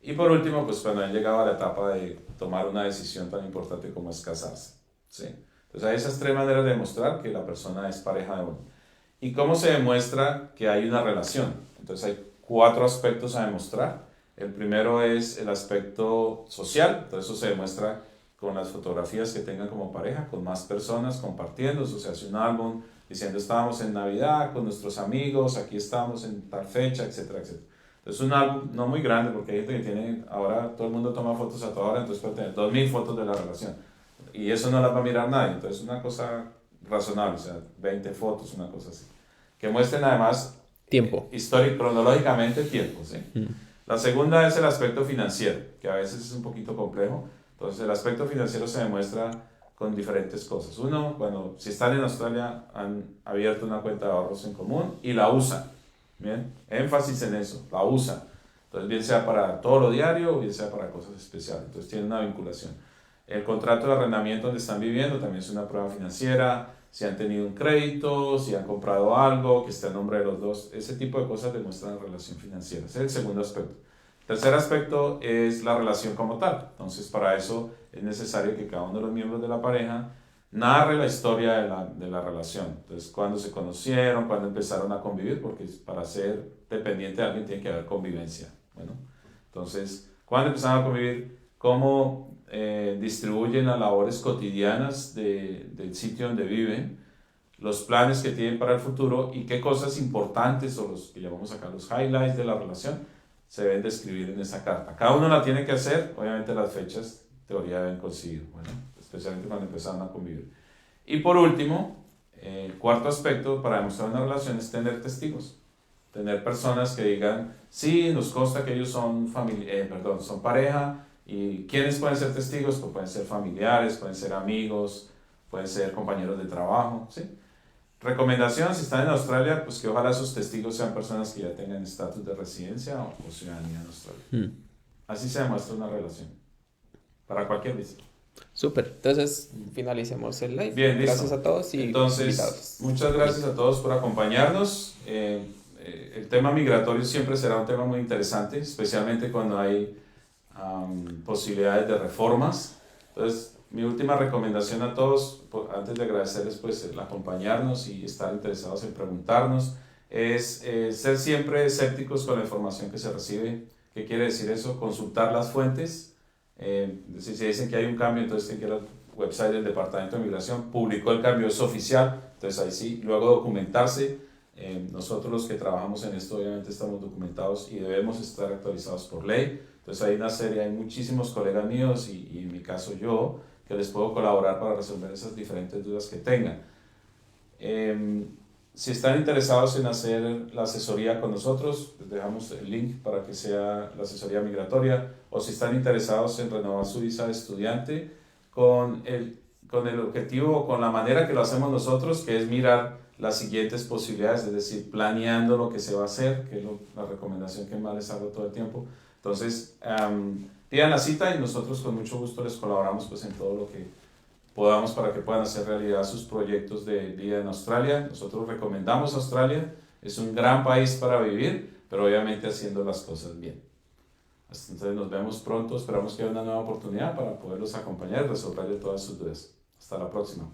Y por último, pues cuando han llegado a la etapa de tomar una decisión tan importante como es casarse. ¿Sí? Entonces hay esas tres maneras de demostrar que la persona es pareja de uno. ¿Y cómo se demuestra que hay una relación? Entonces hay 4 aspectos a demostrar. El primero es el aspecto social, entonces eso se demuestra con las fotografías que tengan como pareja, con más personas compartiendo, eso se hace un álbum diciendo estábamos en Navidad con nuestros amigos, aquí estamos en tal fecha, etcétera, etcétera. Entonces un álbum no muy grande, porque hay gente que tiene, ahora todo el mundo toma fotos a toda hora, entonces puede tener 2000 fotos de la relación. Y eso no las va a mirar nadie, entonces una cosa razonable, o sea, 20 fotos, una cosa así. Que muestren además Tiempo. Histórico, cronológicamente tiempo, ¿sí? La segunda es el aspecto financiero, que a veces es un poquito complejo. Entonces el aspecto financiero se demuestra con diferentes cosas. Uno, cuando si están en Australia han abierto una cuenta de ahorros en común y la usan. Bien, énfasis en eso, la usan. Entonces bien sea para todo lo diario o bien sea para cosas especiales. Entonces tienen una vinculación. El contrato de arrendamiento donde están viviendo también es una prueba financiera. Si han tenido un crédito, si han comprado algo que esté a nombre de los dos, ese tipo de cosas demuestran la relación financiera. Ese es el segundo aspecto. Tercer aspecto es la relación como tal. Entonces, para eso es necesario que cada uno de los miembros de la pareja narre la historia de la relación. Entonces, cuándo se conocieron, cuándo empezaron a convivir, porque para ser dependiente de alguien tiene que haber convivencia. Bueno, entonces, cuándo empezaron a convivir, cómo distribuyen las labores cotidianas del sitio donde viven, los planes que tienen para el futuro y qué cosas importantes o los que llamamos acá los highlights de la relación se deben describir en esa carta. Cada uno la tiene que hacer, obviamente las fechas, teoría deben coincidir, bueno, especialmente cuando empezaron a convivir. Y por último, el cuarto aspecto para demostrar una relación es tener testigos, tener personas que digan, sí, nos consta que ellos son, son pareja. ¿Y quiénes pueden ser testigos? Pues pueden ser familiares, pueden ser amigos, pueden ser compañeros de trabajo, ¿sí? Recomendación, si están en Australia, pues que ojalá sus testigos sean personas que ya tengan estatus de residencia o ciudadanía en Australia. Así se demuestra una relación, para cualquier visa. Súper, entonces finalicemos el live. Bien, listo. Gracias a todos y entonces, invitados. Muchas gracias a todos por acompañarnos. El tema migratorio siempre será un tema muy interesante, especialmente cuando hay posibilidades de reformas. Entonces, mi última recomendación a todos, antes de agradecerles pues el acompañarnos y estar interesados en preguntarnos, es ser siempre escépticos con la información que se recibe. ¿Qué quiere decir eso? Consultar las fuentes. Si se dicen que hay un cambio, entonces tienen que ir al website del Departamento de Migración, publicó el cambio, es oficial, entonces ahí sí, luego documentarse. Nosotros los que trabajamos en esto obviamente estamos documentados y debemos estar actualizados por ley. Entonces hay una serie, hay muchísimos colegas míos y en mi caso yo, que les puedo colaborar para resolver esas diferentes dudas que tengan. Si están interesados en hacer la asesoría con nosotros, les dejamos el link para que sea la asesoría migratoria, o si están interesados en renovar su visa de estudiante con el objetivo o con la manera que lo hacemos nosotros, que es mirar las siguientes posibilidades, es decir, planeando lo que se va a hacer, que es la recomendación que más les hago todo el tiempo. Entonces, pidan la cita y nosotros con mucho gusto les colaboramos pues, en todo lo que podamos para que puedan hacer realidad sus proyectos de vida en Australia. Nosotros recomendamos Australia, es un gran país para vivir, pero obviamente haciendo las cosas bien. Entonces nos vemos pronto, esperamos que haya una nueva oportunidad para poderlos acompañar y resolver todas sus dudas. Hasta la próxima.